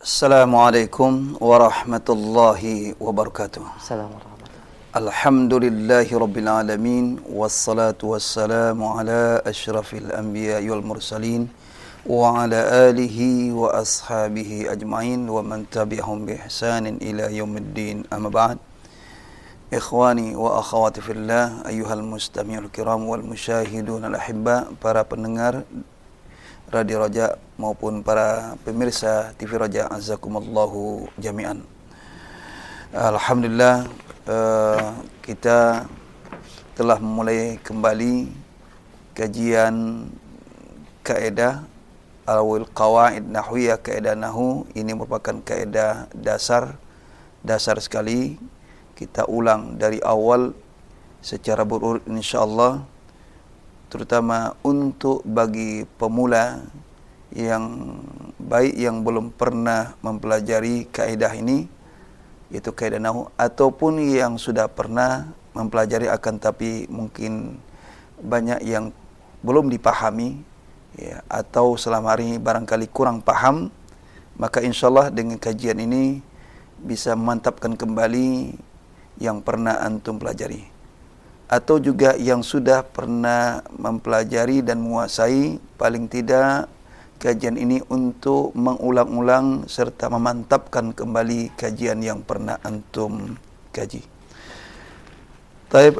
Assalamualaikum warahmatullahi wabarakatuh. Assalamualaikum warahmatullahi. Alhamdulillahi rabbil alamin, wassalatu wassalamu ala asyrafil anbiya'i wal mursalin wa ala alihi wa ashabihi ajma'in wa man tabi'ahum bi ihsanin ila yaumiddin. Amma ba'd. Ikhwani wa akhawati fillah, ayyuhal mustami'ul kiram wal musyahidun al-ahibba, para pendengar Radio Raja maupun para pemirsa TV Raja, azakumullahu jami'an. Alhamdulillah, kita telah memulai kembali kajian kaedah awil qawaid nahwiyah, kaedah nahwu. Ini merupakan kaedah dasar sekali. Kita ulang dari awal secara berurut insyaallah, terutama untuk bagi pemula yang baik yang belum pernah mempelajari kaedah ini, yaitu kaedah nahwu, ataupun yang sudah pernah mempelajari akan tapi mungkin banyak yang belum dipahami, ya, atau selama hari ini barangkali kurang paham, maka insyaallah dengan kajian ini bisa memantapkan kembali yang pernah antum pelajari, atau juga yang sudah pernah mempelajari dan menguasai, paling tidak kajian ini untuk mengulang-ulang serta memantapkan kembali kajian yang pernah antum kaji. Taib,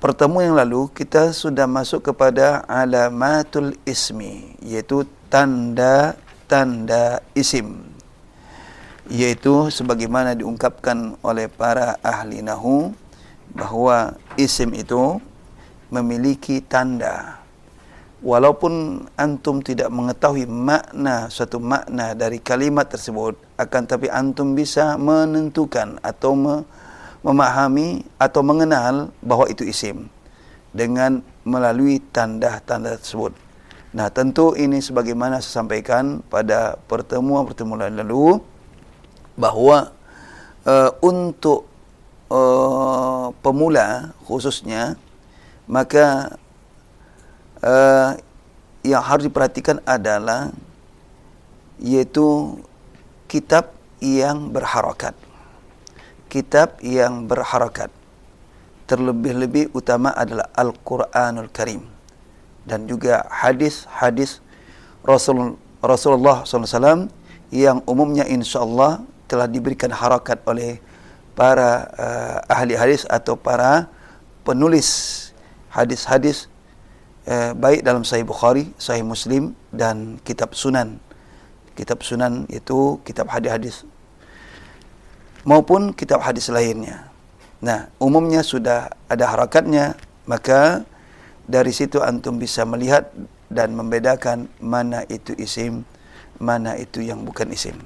pertemuan yang lalu kita sudah masuk kepada alamatul ismi, yaitu tanda-tanda isim, yaitu sebagaimana diungkapkan oleh para ahli nahwu bahawa isim itu memiliki tanda. Walaupun antum tidak mengetahui makna, suatu makna dari kalimat tersebut, akan tapi antum bisa menentukan atau memahami atau mengenal bahawa itu isim dengan melalui tanda-tanda tersebut. Nah, tentu ini sebagaimana saya sampaikan pada pertemuan-pertemuan lalu, bahawa untuk pemula khususnya, maka yang harus diperhatikan adalah yaitu kitab yang berharakat. Kitab yang berharakat, terlebih-lebih utama adalah Al-Quranul Karim dan juga hadis-hadis Rasulullah SAW yang umumnya insyaAllah telah diberikan harakat oleh para ahli hadis atau para penulis hadis-hadis, baik dalam Sahih Bukhari, Sahih Muslim dan kitab Sunan. Kitab Sunan itu kitab hadis-hadis maupun kitab hadis lainnya. Nah, umumnya sudah ada harakatnya, maka dari situ antum bisa melihat dan membedakan mana itu isim, mana itu yang bukan isim.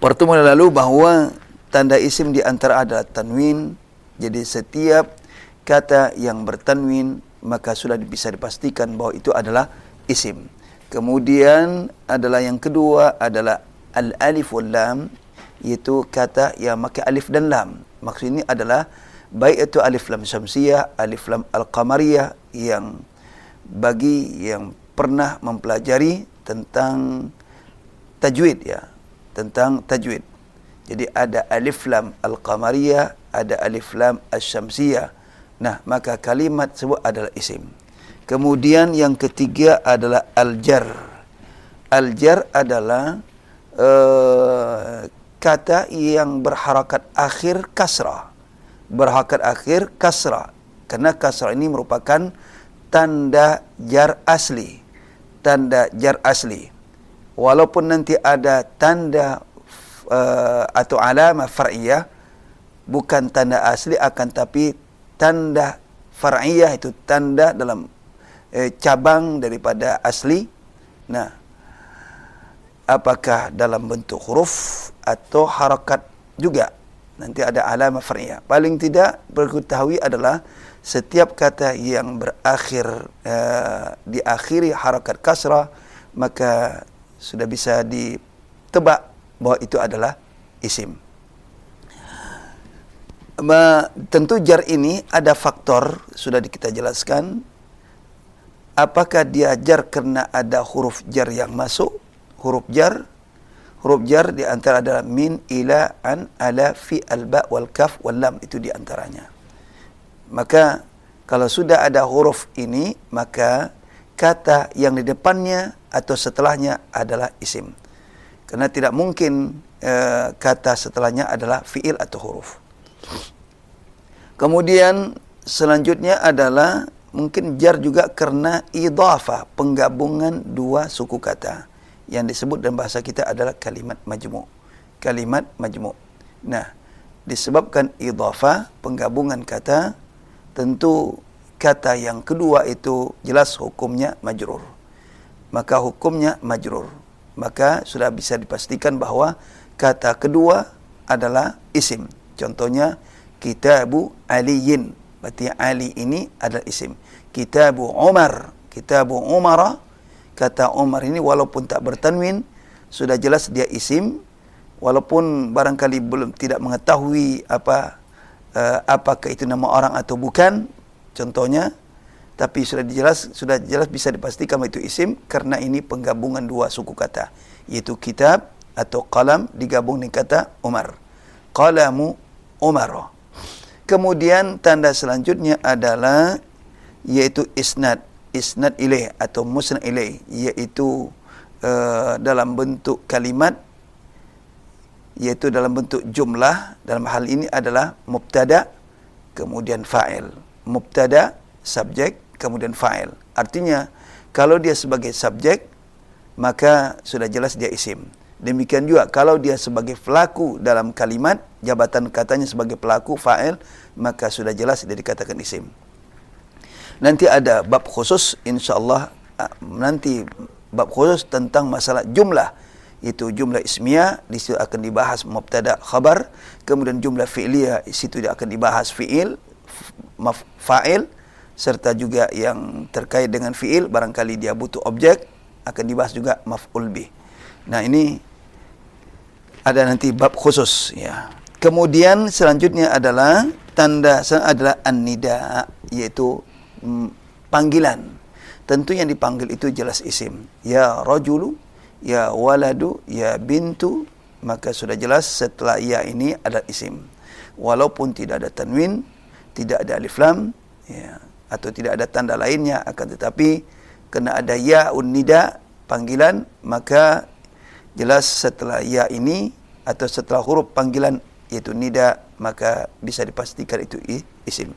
Pertemuan lalu bahawa tanda isim di antara adalah tanwin. Jadi setiap kata yang bertanwin maka sudah bisa dipastikan bahawa itu adalah isim. Kemudian adalah yang kedua adalah al-alif wal lam, yaitu kata yang pakai alif dan lam. Maksud ini adalah baik itu alif lam syamsiyah, alif lam al-qamariyah, yang bagi yang pernah mempelajari tentang tajwid, ya, tentang tajwid. Jadi ada alif lam al-qamariyah, ada alif lam asy-syamsiyah. Nah, maka kalimat tersebut adalah isim. Kemudian yang ketiga adalah al-jar. Al-jar adalah kata yang berharakat akhir kasrah. Berharakat akhir kasrah. Karena kasrah ini merupakan tanda jar asli. Tanda jar asli. Walaupun nanti ada tanda atau alama far'iyah, bukan tanda asli, akan tapi tanda far'iyah itu tanda dalam cabang daripada asli. Nah, apakah dalam bentuk huruf atau harakat juga, nanti ada alama far'iyah. Paling tidak berketahui adalah setiap kata yang berakhir diakhiri harakat kasrah, maka sudah bisa ditebak bahawa itu adalah isim. Tentu jar ini ada faktor, sudah kita jelaskan. Apakah dia jar kerana ada huruf jar yang masuk, huruf jar, huruf jar di antara adalah min, ila, an, ala, fi, al, ba, wal, kaf, wal, lam, itu di antaranya. Maka kalau sudah ada huruf ini, maka kata yang di depannya atau setelahnya adalah isim. Karena tidak mungkin kata setelahnya adalah fiil atau huruf. Kemudian selanjutnya adalah mungkin jar juga karena idhafah, penggabungan dua suku kata. Yang disebut dalam bahasa kita adalah kalimat majmu'. Kalimat majmu'. Nah, disebabkan idhafah, penggabungan kata, tentu kata yang kedua itu jelas hukumnya majrur. Maka hukumnya majrur. Maka sudah bisa dipastikan bahwa kata kedua adalah isim. Contohnya kitabu aliyin. Berarti Ali ini adalah isim. Kitabu Umar. Kitabu Umara. Kata Umar ini walaupun tak bertanwin, sudah jelas dia isim. Walaupun barangkali belum tidak mengetahui apakah itu nama orang atau bukan. Contohnya. Tapi sudah jelas bisa dipastikan itu isim karena ini penggabungan dua suku kata, yaitu kitab atau qalam digabung dengan kata Umar. Qalamu Umar. Kemudian tanda selanjutnya adalah yaitu isnad ilaih atau musnad ilaih, yaitu dalam bentuk kalimat, yaitu dalam bentuk jumlah. Dalam hal ini adalah mubtada kemudian fa'il. Mubtada subjek kemudian fa'il. Artinya kalau dia sebagai subjek maka sudah jelas dia isim. Demikian juga kalau dia sebagai pelaku dalam kalimat, jabatan katanya sebagai pelaku fa'il, maka sudah jelas dia dikatakan isim. Nanti ada bab khusus insyaallah, nanti bab khusus tentang masalah jumlah. Itu jumlah ismiyah, di situ akan dibahas mubtada khabar, kemudian jumlah fi'liyah, di situ dia akan dibahas fi'il, fa'il, serta juga yang terkait dengan fi'il, barangkali dia butuh objek, akan dibahas juga maf'ul bih. Nah, ini ada nanti bab khusus ya. Kemudian selanjutnya adalah an-nida, yaitu panggilan. Tentu yang dipanggil itu jelas isim. Ya rajulu, ya waladu, ya bintu, maka sudah jelas setelah ya ini ada isim. Walaupun tidak ada tanwin, tidak ada alif lam, ya, atau tidak ada tanda lainnya, akan tetapi kena ada ya'un nida, panggilan, maka jelas setelah ya ini atau setelah huruf panggilan yaitu nida, maka bisa dipastikan itu isim.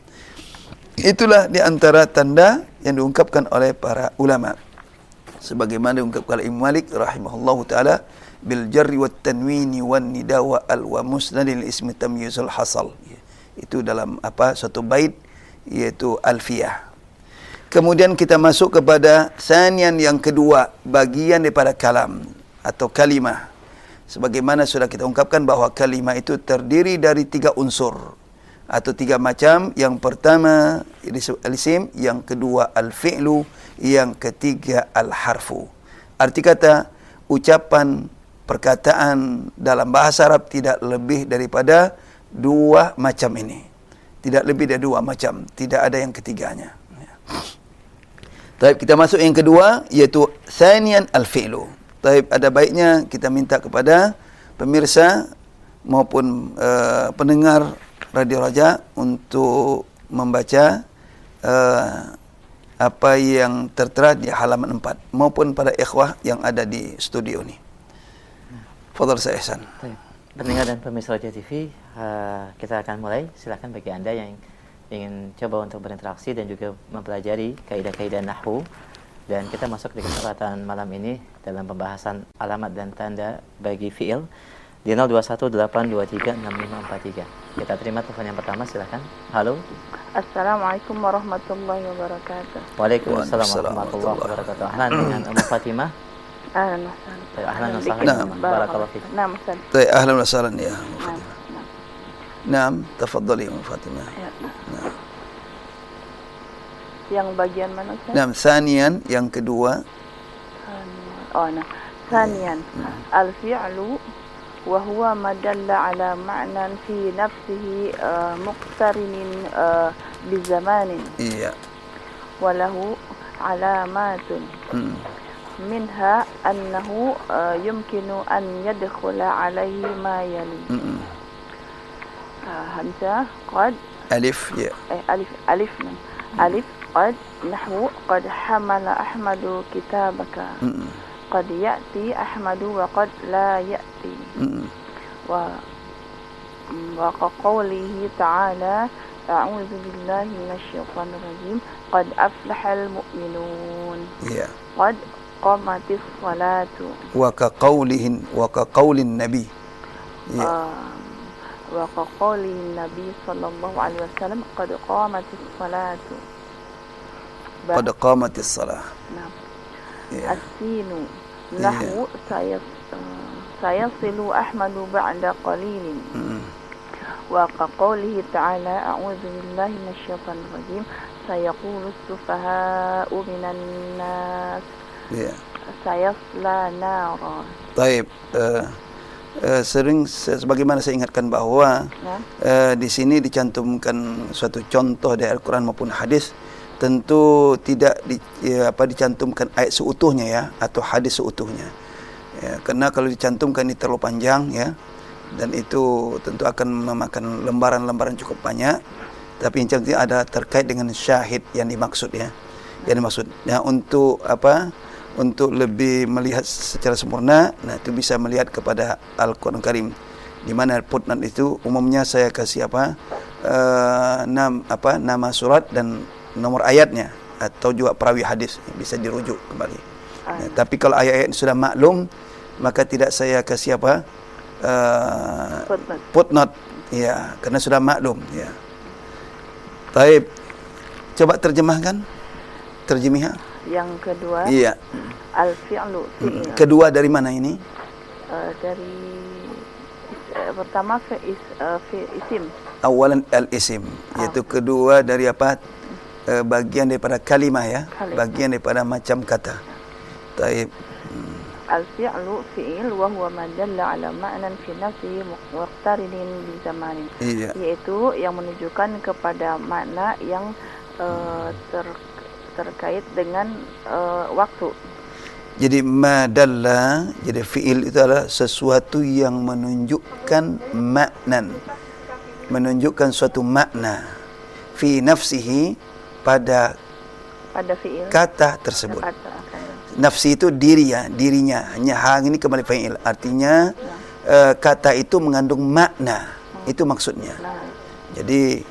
Itulah di antara tanda yang diungkapkan oleh para ulama. Sebagaimana diungkapkan oleh Imam Malik rahimahullahu taala, bil jarri wat tanwini wan nida wa al wa musnadil ismi tamyizul hasal. Itu dalam satu bait, yaitu alfiyah. Kemudian kita masuk kepada sanian yang kedua, bagian daripada kalam atau kalimah. Sebagaimana sudah kita ungkapkan bahwa kalimah itu terdiri dari 3 unsur atau 3 macam. Yang pertama al-isim, yang kedua al-fi'lu, yang ketiga al-harfu. Arti kata, ucapan, perkataan dalam bahasa Arab tidak lebih daripada 2 macam ini. Tidak lebih dari 2 macam, tidak ada yang ketiganya. Taib, kita masuk yang kedua, yaitu thaniyan al-fi'lu. Taib, ada baiknya kita minta kepada pemirsa maupun pendengar Radio Raja untuk membaca apa yang tertera di halaman 4 maupun pada ikhwah yang ada di studio ini. Fadhal Syekh Ihsan. Pendengar dan pemirsa Raja TV, kita akan mulai. Silakan bagi Anda yang ingin coba untuk berinteraksi dan juga mempelajari kaidah-kaidah nahwu, dan kita masuk di kesempatan malam ini dalam pembahasan alamat dan tanda bagi fiil di 0218236543. Kita terima telepon yang pertama, silakan. Halo. Assalamualaikum warahmatullahi wabarakatuh. Waalaikumsalam warahmatullahi wabarakatuh. Ahlan dengan Ummu Fatimah. Ahlan wa sahlan. Ahlan wa sahlan. Barakallahu fiik. Naam, Ustaz. Baik, ahlan wa sahlan ya Ummu Fatimah. Naam, tafadhali Ummu Fatimah. Ya. Yang bagian mana, Ustaz? Naam, thaniyan, yang kedua. Thaniyan. Al-fi'lu wa huwa ma dalla ala ma'nan fi nafsihi muqtarinin bi zamanin. Iya. Wa lahu alamatun. منها أنه يمكن أن يدخل عليه ما يلي همزة قد Alif, ya. ألف ألف قد نحو قد حمل أحمد كتابك قد يأتي أحمد وقد لا يأتي وكقوله تعالى أعوذ بالله من الشيطان الرجيم قد أفلح المؤمنون Ya. قد قامت الصلاة Wa kaqaulin nabi. Ya. وكقوله النبي صلى الله عليه وسلم قد قامت الصلاة Qad qamatis salah. نعم Ya. السين نحو سيصل أحمد بعد قليل وكقوله تعالى أعوذ بالله من الشيطان الرجيم سيقول السفهاء من الناس Ya. سيصلى نارا. Taib. Sering sebagaimana saya ingatkan bahawa di sini dicantumkan suatu contoh dari Al-Quran maupun hadis, tentu tidak dicantumkan ayat seutuhnya ya, atau hadis seutuhnya ya, karena kalau dicantumkan ini terlalu panjang ya, dan itu tentu akan memakan lembaran-lembaran cukup banyak. Tapi yang penting ada terkait dengan syahid yang dimaksud ya, yang dimaksud ya, untuk untuk lebih melihat secara sempurna, nah itu bisa melihat kepada Al-Quran Karim, di mana footnote itu umumnya saya kasih nama surat dan nomor ayatnya, atau juga perawi hadis bisa dirujuk kembali. Nah, tapi kalau ayat-ayat sudah maklum, maka tidak saya kasih footnote ya, karena sudah maklum ya. Taib, coba terjemahkan, terjemah. Yang kedua, Iya. al-fi'lu fi'il. Kedua dari mana ini? Dari pertama isim. Awalan al-isim, iaitu kedua dari bagian daripada kalimah ya, bagian daripada macam kata. Taib. Al-fi'lu fi'il wa huwa ma dalla ala ma'nan fi nafsihi muqtarinin bi zamanin. Iya. Yaitu yang menunjukkan kepada makna yang terkait dengan waktu. Jadi madalla, jadi fi'il itu adalah sesuatu yang menunjukkan maknan, menunjukkan suatu makna fi nafsihi, pada fi'il kata tersebut. Nafsi itu dirinya, hanya hang ini kembali fa'il, artinya kata itu mengandung makna, itu maksudnya. Jadi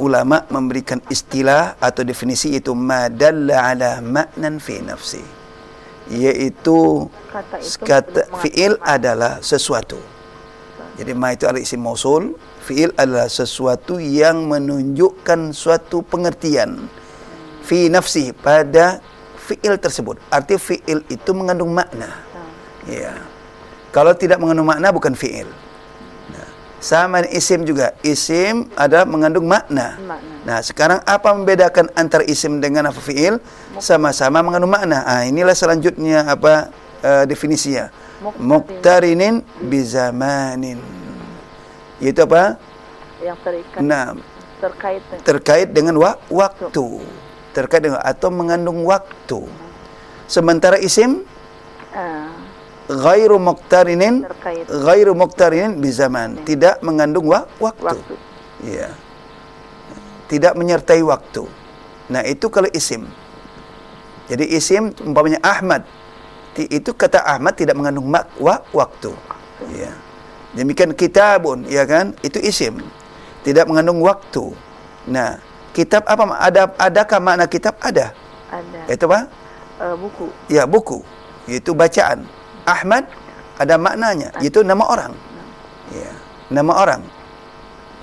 ulama memberikan istilah atau definisi, itu madalla ala maknan fi nafsi, yaitu kata fi'il adalah sesuatu. Jadi ma itu adalah isim mausul, fi'il adalah sesuatu yang menunjukkan suatu pengertian fi nafsi, pada fi'il tersebut. Arti fi'il itu mengandung makna. Ya. Kalau tidak mengandung makna bukan fi'il. Sama isim juga. Isim ada mengandung makna. Nah, sekarang apa membedakan antara isim dengan fi'il? Sama-sama mengandung makna. Inilah selanjutnya definisinya. Muqtarinin bizamanin. Itu apa? Yang terikat. Nah, terkait dengan waktu. Terkait dengan atau mengandung waktu. Sementara isim ghairu muqtarinin bizaman, tidak mengandung waktu. Ya. Tidak menyertai waktu. Nah, itu kalau isim. Jadi isim umpamanya Ahmad, itu kata Ahmad tidak mengandung waktu. Ya. Demikian kitabun, ya kan? Itu isim. Tidak mengandung waktu. Nah, kitab apa? Adakah makna kitab? Ada. Itu apa? Buku. Ya, buku. Itu bacaan. Ahmad ada maknanya, itu nama orang. Ya, nama orang.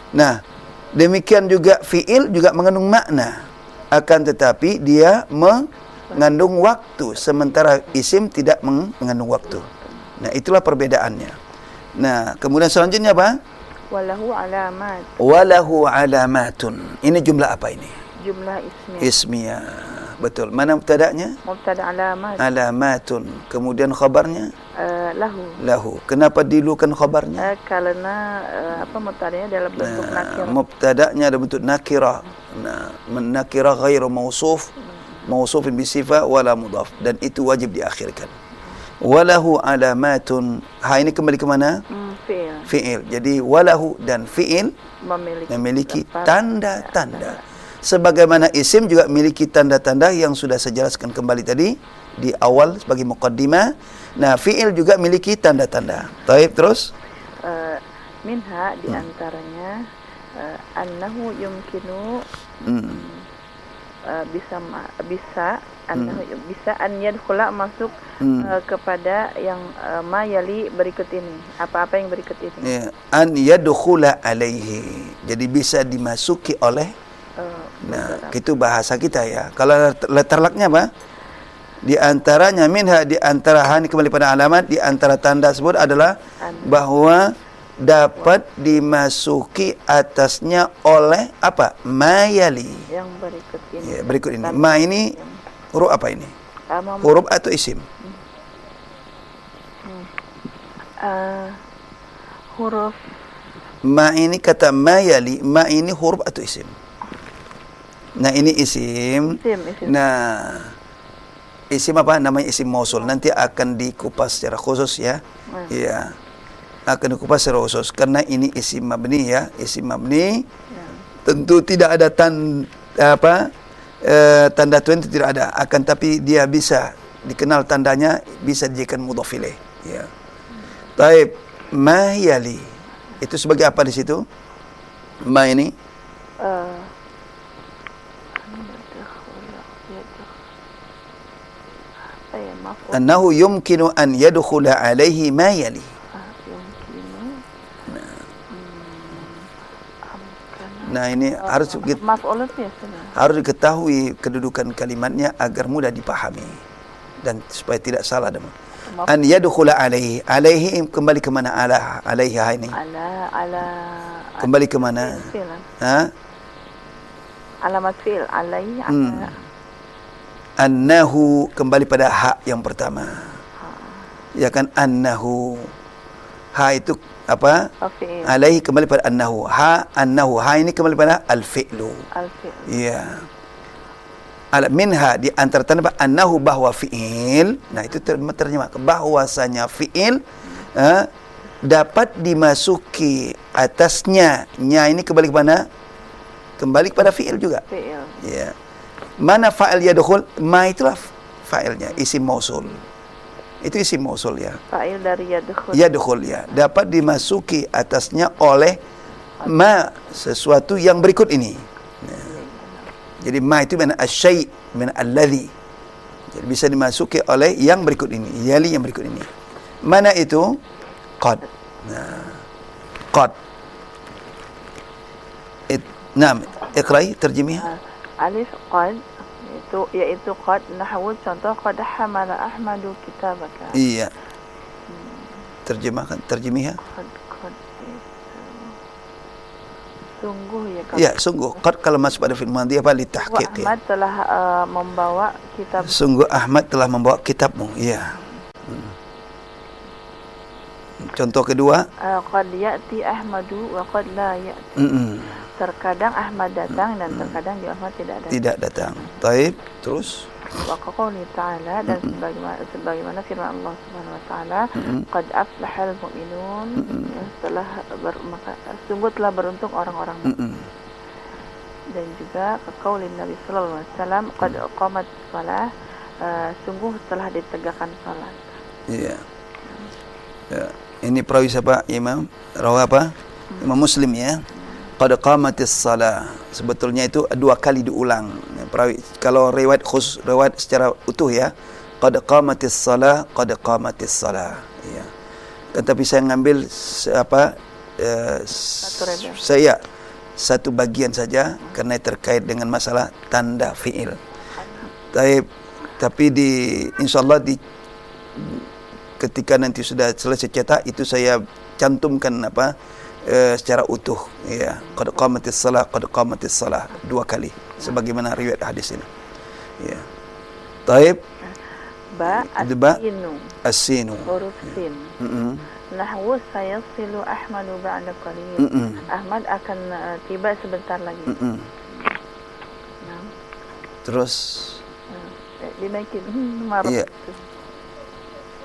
Nah, demikian juga fi'il juga mengandung makna, akan tetapi dia mengandung waktu, sementara isim tidak mengandung waktu. Nah, itulah perbedaannya. Nah, kemudian selanjutnya apa? Walahu alamatun. Ini jumlah apa ini? Jumlah ismiyah. Betul. Mana mubtada'nya? Mubtada' alamatun. Kemudian khabarnya? Lahu. Kenapa dilukan khabarnya? Karena mubtada'nya dalam bentuk nakirah. Mubtada'nya dalam bentuk nakirah. Nah, nakirah ghairu mausuf. mausufin bisifah wala mudhaf, dan itu wajib diakhirkan. Walahu alamatun, ha ini kembali ke mana? Fi'il. Fi'il. Jadi walahu dan fi'il memiliki tanda-tanda. Sebagaimana isim juga memiliki tanda-tanda yang sudah saya jelaskan kembali tadi di awal sebagai muqaddimah. Nah, fi'il juga memiliki tanda-tanda. Baik, terus? Minha diantaranya annahu yumkinu bisa an yadkhula masuk kepada yang ma yali berikut ini. Apa-apa yang berikut ini. Ya, an yadkhula alaihi. Jadi bisa dimasuki oleh nah, itu bahasa kita ya. Kalau terlaknya apa? Di antaranya minha, di antara hani kembali pada alamat, di antara tanda tersebut adalah bahwa dapat dimasuki atasnya oleh apa? Mayali. Yang berikut ini. Ya, berikut ini. Ma ini huruf apa ini? Huruf atau isim? Huruf. Ma ini kata mayali. Ma ini huruf atau isim? Nah, ini isim. Isim. Nah, isim apa? Namanya isim mausul. Nanti akan dikupas secara khusus ya. Iya. Akan dikupas secara khusus karena ini isim mabni ya. Isim mabni tentu tidak ada tanda tuan itu tidak ada, akan tapi dia bisa dikenal tandanya, bisa dijadikan mudhaf ilaih ya. Taib, ma yali itu sebagai apa di situ? Ma ini annahu yumkinu an yadkhula alaihi ma yali. Nah, ini harus diketahui kedudukan kalimatnya agar mudah dipahami dan supaya tidak salah. An yadkhula alaihi. Alaihi kembali ke mana? Alaihi ini. Kembali ke mana? Alamat fi'il alaihi. Annahu kembali pada ha yang pertama. Ya kan, annahu. Ha itu apa? Alaihi kembali pada annahu. Annahu. Ha ini kembali pada al-fi'lu. Ya. Minha di antara tanda annahu bahwa fi'il. Nah, itu terjemah bahwasanya fi'il dapat dimasuki atasnya. Nya ini kembali ke mana? Kembali kepada fi'il juga. Fi'il. Ya. Mana fa'il yadkhul? Ma itulah fa'ilnya, isim mausul. Itu isim mausul ya. Fa'il dari yadkhul. Yadkhul ya. Dapat dimasuki atasnya oleh ma, sesuatu yang berikut ini. Jadi ma itu mana asy-syai' min alladhi. Jadi bisa dimasuki oleh yang berikut ini, yali yang berikut ini. Mana itu? Qad. Nah, qad. Naam, iqra'i terjemah. Alif qad yaitu qad, nahwu contoh qad hamala Ahmadu kitabaka. Iya. Terjemahkan, terjemah. Qad itu sungguh ya kan. Ya, sungguh. Qad kalau masuk pada fi'il madhi apa litahqiq ya. Ahmad telah membawa kitab. Sungguh Ahmad telah membawa kitabmu. Iya. Contoh kedua, qad ya'ti Ahmadu wa qad la ya'ti. Terkadang Ahmad datang dan terkadang di Ahmad tidak datang. Tidak datang. Taib, terus Wa qauli ta'ala, dan sebagaimana firman Allah Subhanahu wa taala, qad aflahal mu'minun, sungguh telah beruntung orang-orang mukmin. Dan juga qauli Nabi sallallahu alaihi wasallam, qad qamat shalah, sungguh telah ditegakkan salat. Iya. Ya. Ini perawi siapa? Imam rawi apa? Imam Muslim ya. Qad qamatis salah. Sebetulnya itu dua kali diulang. Perawi kalau riwayat khusus, riwayat secara utuh ya. Qad qamatis salah, qad qamatis salah. Ya. Tetapi saya ngambil saya satu bagian saja karena terkait dengan masalah tanda fi'il. Tapi insyaallah ketika nanti sudah selesai cetak itu saya cantumkan secara utuh ya, qad qamatis salah dua kali sebagaimana riwayat hadis ini ya. Taib, as-sinu huruf sin. Nahwu sayasilu Ahmadu ba'da qalil. Ahmad akan tiba sebentar lagi. Terus dinaikin. Marah. Iya.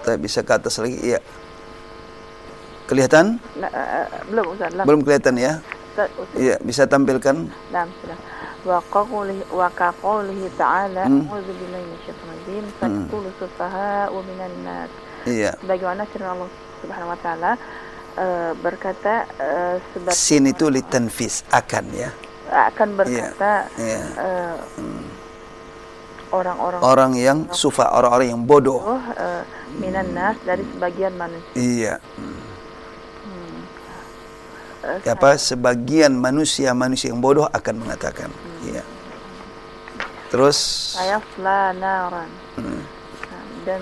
Tak bisa ke atas lagi. Iya. Kelihatan? Belum Ustaz. Belum kelihatan ya? Ustaz. Iya, bisa tampilkan. Nah, sudah. Wa qawlihi ta'ala a'udzu billahi minasyaitonir rajim fatul sufaha wa minan nas. Iya. Bagaimana firman Allah Subhanahu wa taala berkata sebab sin itu litanfis akan ya. Akan berkata orang-orang yang sufa, orang-orang yang bodoh. Minan nas, dari sebagian manusia. Iya. Sebagian manusia yang bodoh akan mengatakan. Iya. Terus Sayasla naran. Dan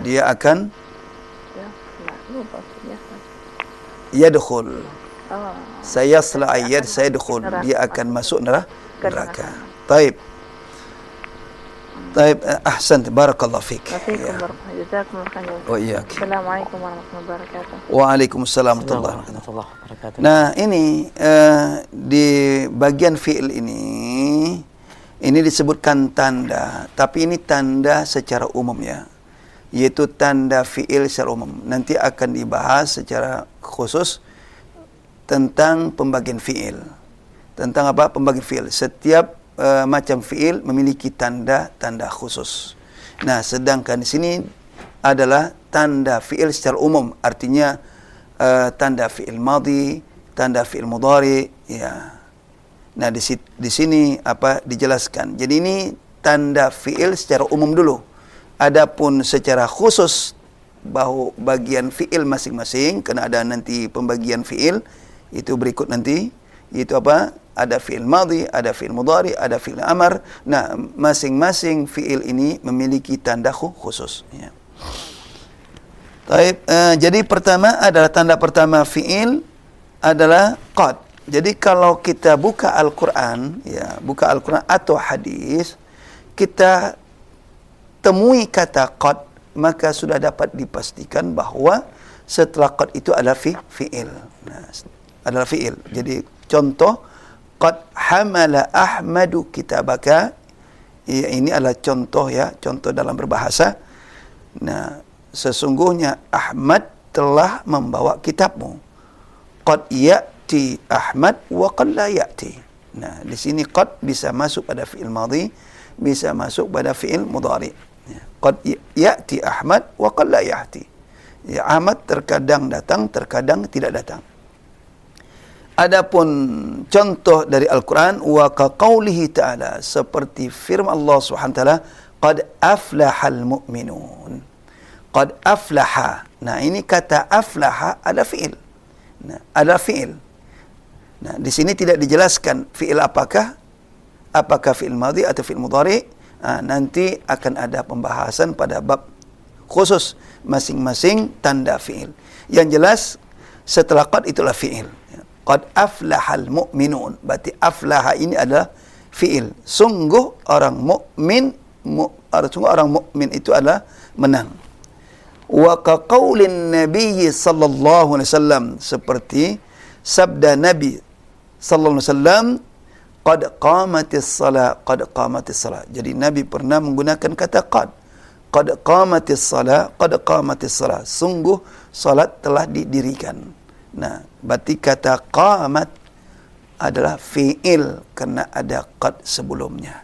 dia akan yadkhul. Sayasla ayyad sayadkhul. Dia akan masuk neraka. Taib. Ahsant, barakallahu fik. Wa iyyak. Assalamualaikum warahmatullahi wabarakatuh. Waalaikumsalam warahmatullahi wabarakatuh. Nah, ini di bagian fi'il ini disebutkan tanda, tapi ini tanda secara umum ya. Yaitu tanda fi'il secara umum. Nanti akan dibahas secara khusus tentang pembagian fi'il. Tentang apa? Pembagian fi'il. Setiap macam fi'il memiliki tanda-tanda khusus. Nah, sedangkan di sini adalah tanda fi'il secara umum, artinya tanda fi'il madhi, tanda fi'il mudhari, ya. Nah, di sini apa dijelaskan. Jadi ini tanda fi'il secara umum dulu. Adapun secara khusus bahu bagian fi'il masing-masing, karena ada nanti pembagian fi'il itu berikut nanti, itu apa? Ada fi'il madhi, ada fi'il mudhari, ada fi'il amar. Nah, masing-masing fi'il ini memiliki tanda khusus. Ya. Jadi pertama adalah tanda pertama fi'il adalah qad. Jadi kalau kita buka Al-Quran, ya, buka Al-Quran atau hadis, kita temui kata qad, maka sudah dapat dipastikan bahwa setelah qad itu adalah fi'il. Nah, adalah fi'il. Jadi contoh, qad hamala Ahmadu kitabaka. Ya, ini adalah contoh ya, contoh dalam berbahasa. Nah, sesungguhnya Ahmad telah membawa kitabmu. Qad ya'ti Ahmad wa qad la ya'ti. Nah, di sini qad bisa masuk pada fi'il madhi, bisa masuk pada fi'il mudhari. Qad ya'ti Ahmad wa qad la ya'ti. Ya, Ahmad terkadang datang, terkadang tidak datang. Adapun contoh dari Al-Quran, wa kaqaulihi ta'ala, seperti firman Allah SWT, qad aflahal mu'minun. Qad aflaha. Nah, ini kata aflaha ada fi'il. Nah, ada fi'il. Nah, di sini tidak dijelaskan fi'il apakah fi'il madhi atau fi'il mudhari. Nanti akan ada pembahasan pada bab khusus masing-masing tanda fi'il. Yang jelas setelah qad itulah fi'il. Qad aflahal mu'minun. Berarti aflaha ini adalah fi'il. Sungguh orang mukmin itu adalah menang. Wa kaqaulin Nabi sallallahu alaihi wasallam, seperti sabda Nabi sallallahu alaihi wasallam, qad qamatis salat, qad qamatis salat. Jadi Nabi pernah menggunakan kata qad. Qad qamatis salat, qad qamatis salat. Sungguh salat telah didirikan. Nah, berarti kata qamat adalah fi'il karena ada qad sebelumnya.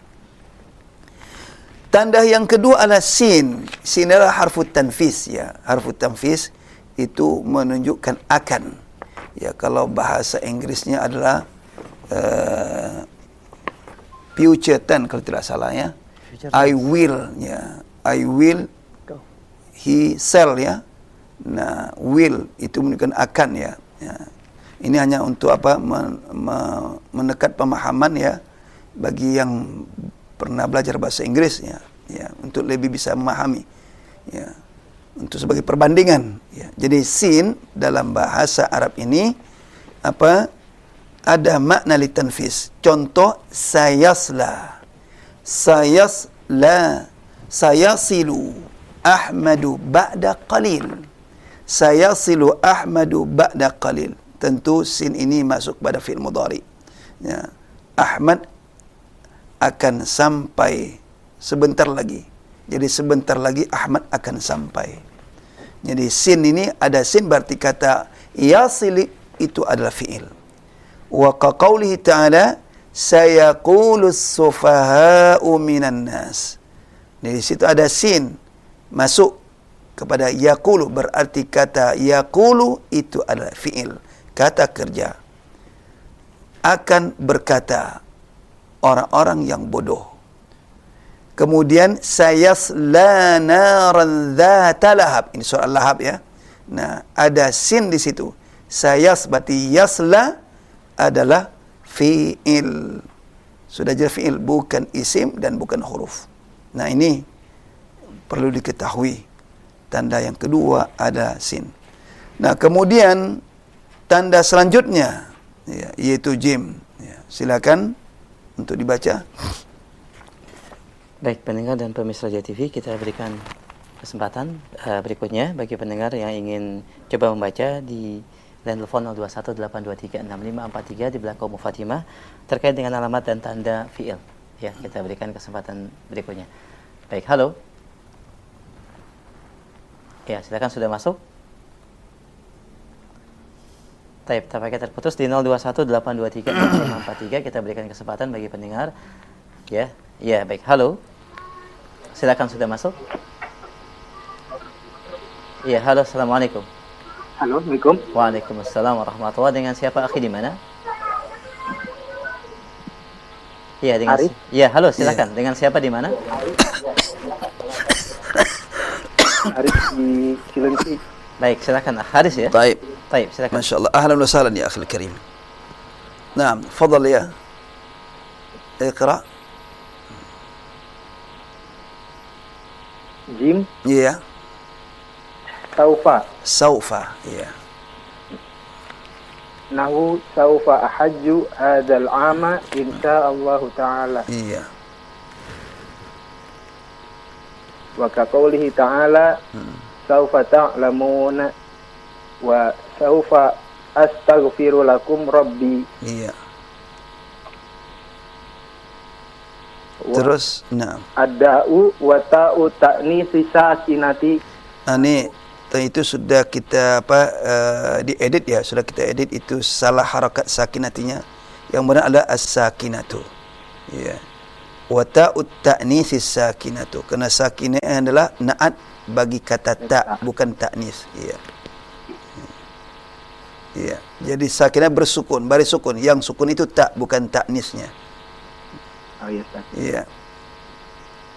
Tanda yang kedua adalah sin. Sin adalah harfut tanfis ya. Harfut tanfis itu menunjukkan akan. Ya, kalau bahasa Inggrisnya adalah future tense kalau tidak salah ya. I will ya. I will he shall ya. Nah, will itu menunjukkan akan ya. Ya. Ini hanya untuk apa? Menekat pemahaman ya bagi yang pernah belajar bahasa Inggris ya. Ya, untuk lebih bisa memahami. Ya. Untuk sebagai perbandingan ya. Jadi sin dalam bahasa Arab ini apa? Ada makna litanfis. Contoh sayasla. Sayasla. Sayasilu Ahmadu ba'da qalil. Sayasilu Ahmadu ba'da qalil. Tentu sin ini masuk pada fi'il mudhari. Ya. Ahmad akan sampai sebentar lagi. Jadi sebentar lagi Ahmad akan sampai. Jadi sin ini ada sin berarti kata yasili itu adalah fi'il. Wa qaulihi ta'ala sayaqulus sufaha'u minan nas. Di situ ada sin masuk kepada yaqulu, berarti kata yaqulu itu adalah fi'il, kata kerja. Akan berkata orang-orang yang bodoh. Kemudian sayasla naran dzata lahab. Ini surah Lahab ya. Nah, ada sin di situ. Sayas berarti yasla adalah fi'il. Sudah jelas fi'il, bukan isim dan bukan huruf. Nah, ini perlu diketahui. Tanda yang kedua ada sin. Nah, kemudian tanda selanjutnya ya, yaitu jim. Ya, silakan untuk dibaca. Baik, pendengar dan pemirsa Raja TV, kita berikan kesempatan berikutnya bagi pendengar yang ingin coba membaca di line telepon 0218236543 di belakang Fatimah terkait dengan alamat dan tanda fi'il. Ya, kita berikan kesempatan berikutnya. Baik, halo. Ya, silakan, sudah masuk. Tampaknya terputus di 0218236543. Kita berikan kesempatan bagi pendengar. Ya, ya, baik. Halo. Silakan, sudah masuk. Iya, halo, assalamualaikum. Halo, Assalamualaikum. Waalaikumsalam warahmatullahi. Dengan siapa, akhi, di mana? Iya, dengan Arif. Iya, halo, silakan. Dengan siapa, di mana? Arif di Cilengsi. Baik, silakan, Haris ya. Baik. Baik, silakan. Masya Allah. Ahlan wa sahlan ya akhil karim. Naam, fadal ya. Iqra. Jim, Ya. saufa. Saufa. Ya. Nahu saufa ahajju hadzal ama insyaallah taala. Iya. Wa ka qoulihi ta'ala saufa ta'lamuna wa saufa astaghfiru lakum rabbi. Iya. Wa Terus, naam. ad-da'u wa ta'u ta'nisi sakinati. Ini itu sudah kita diedit ya, sudah kita edit, itu salah harakat sakinatinya. Yang benar adalah as-sakinatu. Ya. Wa ta'ut ta'nisi sakinatu. Karena sakinah adalah naat bagi kata ta, bukan ta'nis. Ya. Ya. Jadi sakinah bersukun, baris sukun. Yang sukun itu tak, bukan ta'nisnya. Oh iya, Ustaz. Ya.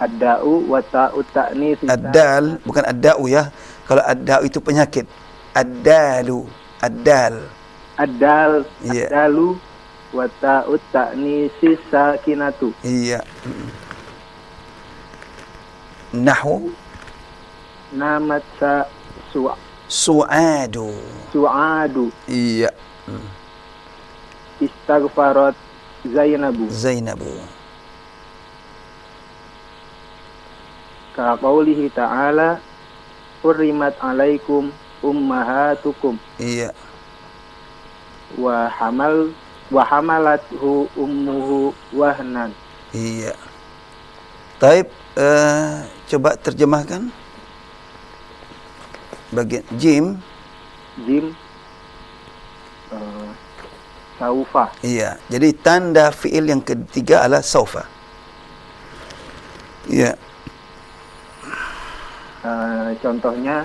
Ad-da'u wa ta'u ta'nisi. Ad-dal, bukan ad-da'u ya. Kalau ad-da'u itu penyakit. Ad-dalu, ad-dal. Ad-dal, Iya. ad-dalu wa ta'u ta'nisi sakinatu. Iya. Nahwu Namat su'adu. su'adu. Iya. Istaghfarat Zainabu. Zainabu. Ka qaulihi ta'ala hurrimat alaikum ummahatukum Iya. wa hamalathu ummuhu wahnan. Iya. Taib, coba terjemahkan bagian jim. Jim saufa. Iya. Jadi tanda fiil yang ketiga adalah saufa. Iya. Contohnya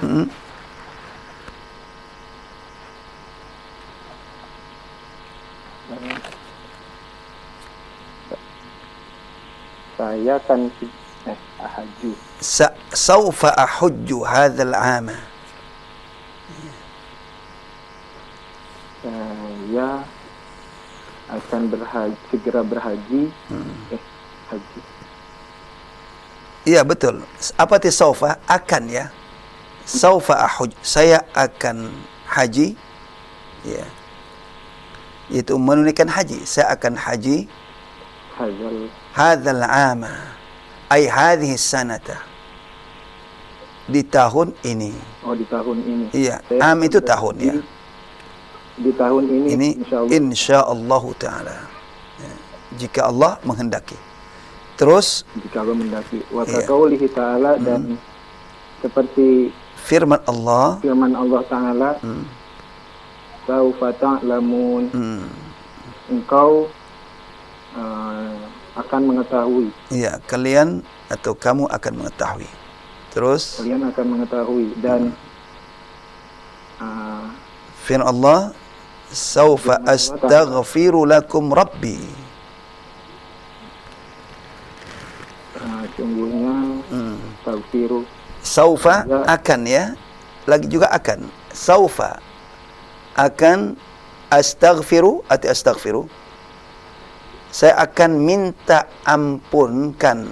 saya akan ahaju. Saufa ahujju hadzal 'ama. Saya akan segera berhaji. Haji. Iya, betul. Apa itu saufa? Akan ya. Saufa ahuj. Saya akan haji. Ya. Itu menunaikan haji. Saya akan haji. Hadzal 'ama. Ai hadhihi sanata. Di tahun ini. Oh, di tahun ini. Iya, Saya am itu tahun ya. Di tahun ini, Ini insyaallah. insyaallah taala. Ya. Jika Allah menghendaki. Terus jika mendaki. Wa Iya. kaqaulihi ta'ala, dan seperti firman Allah, firman Allah Ta'ala, saufa ta'lamun, engkau akan mengetahui, ya, kalian atau kamu akan mengetahui. Terus kalian akan mengetahui. Dan firman Allah, saufa astaghfiru lakum rabbi. sungguhnya taghfiru, Saufa Ya. akan, ya. Lagi juga akan. Saufa akan astaghfiru atau astaghfiru. Saya akan minta ampunkan.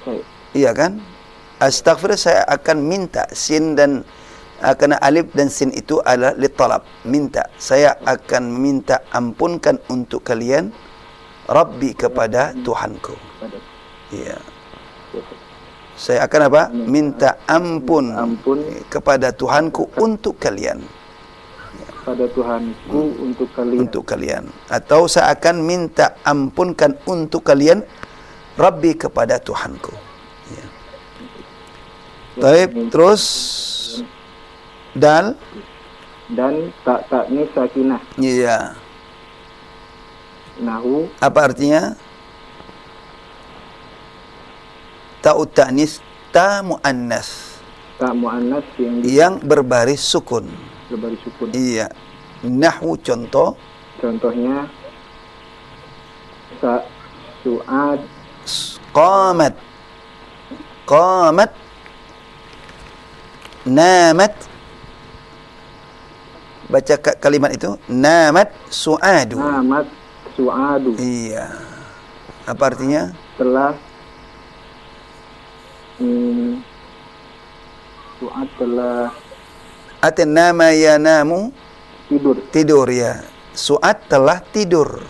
Baik. Iya kan? Astaghfir, saya akan minta. Sin dan karena alif dan sin itu adalah litalab, minta. Saya akan minta ampunkan untuk kalian Rabbi, kepada Tuhanku. pada Iya. Saya akan apa? Minta ampun kepada Tuhanku untuk kalian. pada Tuhanku untuk kalian. Untuk kalian. Atau saya akan minta ampunkan untuk kalian Rabbi, kepada Tuhanku. Ya. Baik, terus dal. Dan tak-takni sakinah. Iya. Nahu, Apa artinya? Ta'ut ta'nis, ta muannas, tak mu'annas yang berbaris sukun. berbaris sukun. Iya. Nahwu, contoh. Contohnya su'ad, Qamat, qamat, namat. Baca kalimat itu, namat su'adu. namat su'adu, Iya. Apa artinya? telah su'ad telah Atin nama yanamu, tidur. tidur, ya. Su'ad telah tidur.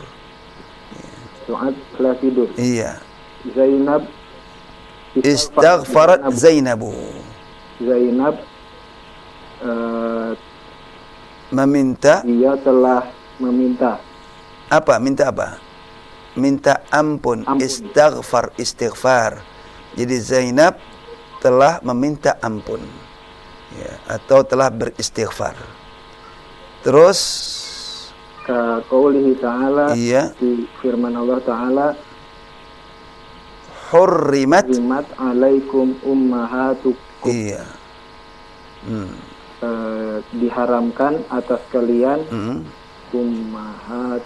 Su'ad telah tidur. Iya. Zainab Istaghfarat Zainabu. Zainab Meminta dia telah meminta apa? Minta apa? Minta ampun. Ampun. Istighfar. Jadi Zainab telah meminta ampun, ya, atau telah beristighfar. Terus ka qaulihi ta'ala, iya, di firman Allah Ta'ala, hurrimat. rimat alaikum ummahatukum, Iya. diharamkan atas kalian Mm. ummahat,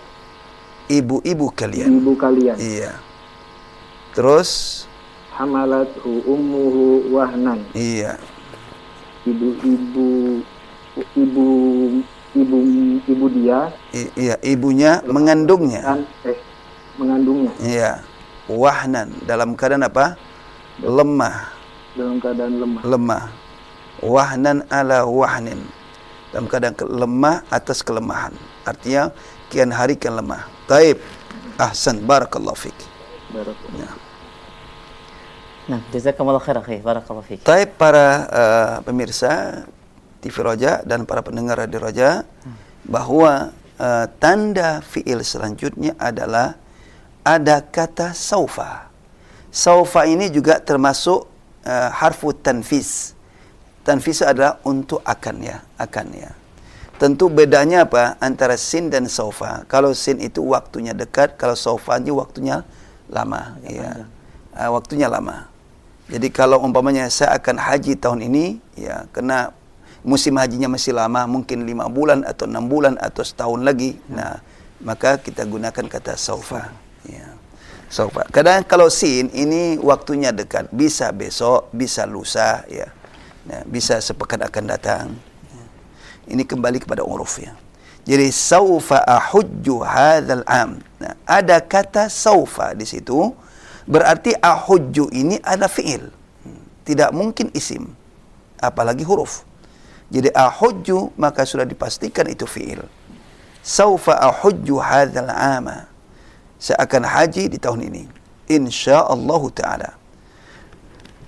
Ibu-ibu kalian. ibu kalian. Iya. Terus Hamalathu ummuhu wahnan, iya. ibu dia Iya, ibunya mengandungnya. dan mengandungnya Iya. Wahnan, dalam keadaan apa? Lemah. dalam keadaan lemah. Lemah. Wahnan ala wahnin, dalam keadaan lemah atas kelemahan. Artinya kian hari kian lemah. Taib. Ahsan, barakallahu fik. Barakallahu. Ya. Nah, jazakumullah khair akhi, barakallahu fiik. Taib, para pemirsa TV Roja dan para pendengar Radio Roja, bahwa tanda fiil selanjutnya adalah ada kata saufa. Saufa ini juga termasuk harfu tanfis. Tanfis adalah untuk akan, ya, akan, ya. Tentu bedanya apa antara sin dan saufa? Kalau sin itu waktunya dekat, kalau saufa itu waktunya lama, ya. Waktunya lama. Jadi kalau umpamanya saya akan haji tahun ini, ya, kena musim hajinya masih lama, mungkin 5 bulan atau 6 bulan atau setahun lagi. Nah, maka kita gunakan kata saufa, ya. Saufa. Kadang kalau sin ini waktunya dekat, bisa besok, bisa lusa, ya. Nah, bisa sepekan akan datang. Ini kembali kepada uruf, ya. Jadi saufa ahujju hadzal am. Nah, ada kata saufa di situ, berarti ahujju ini ada fiil. Tidak mungkin isim, apalagi huruf. Jadi ahujju maka sudah dipastikan itu fiil. Saufa ahujju hadzal ama. Saya akan haji di tahun ini, insyaallah taala.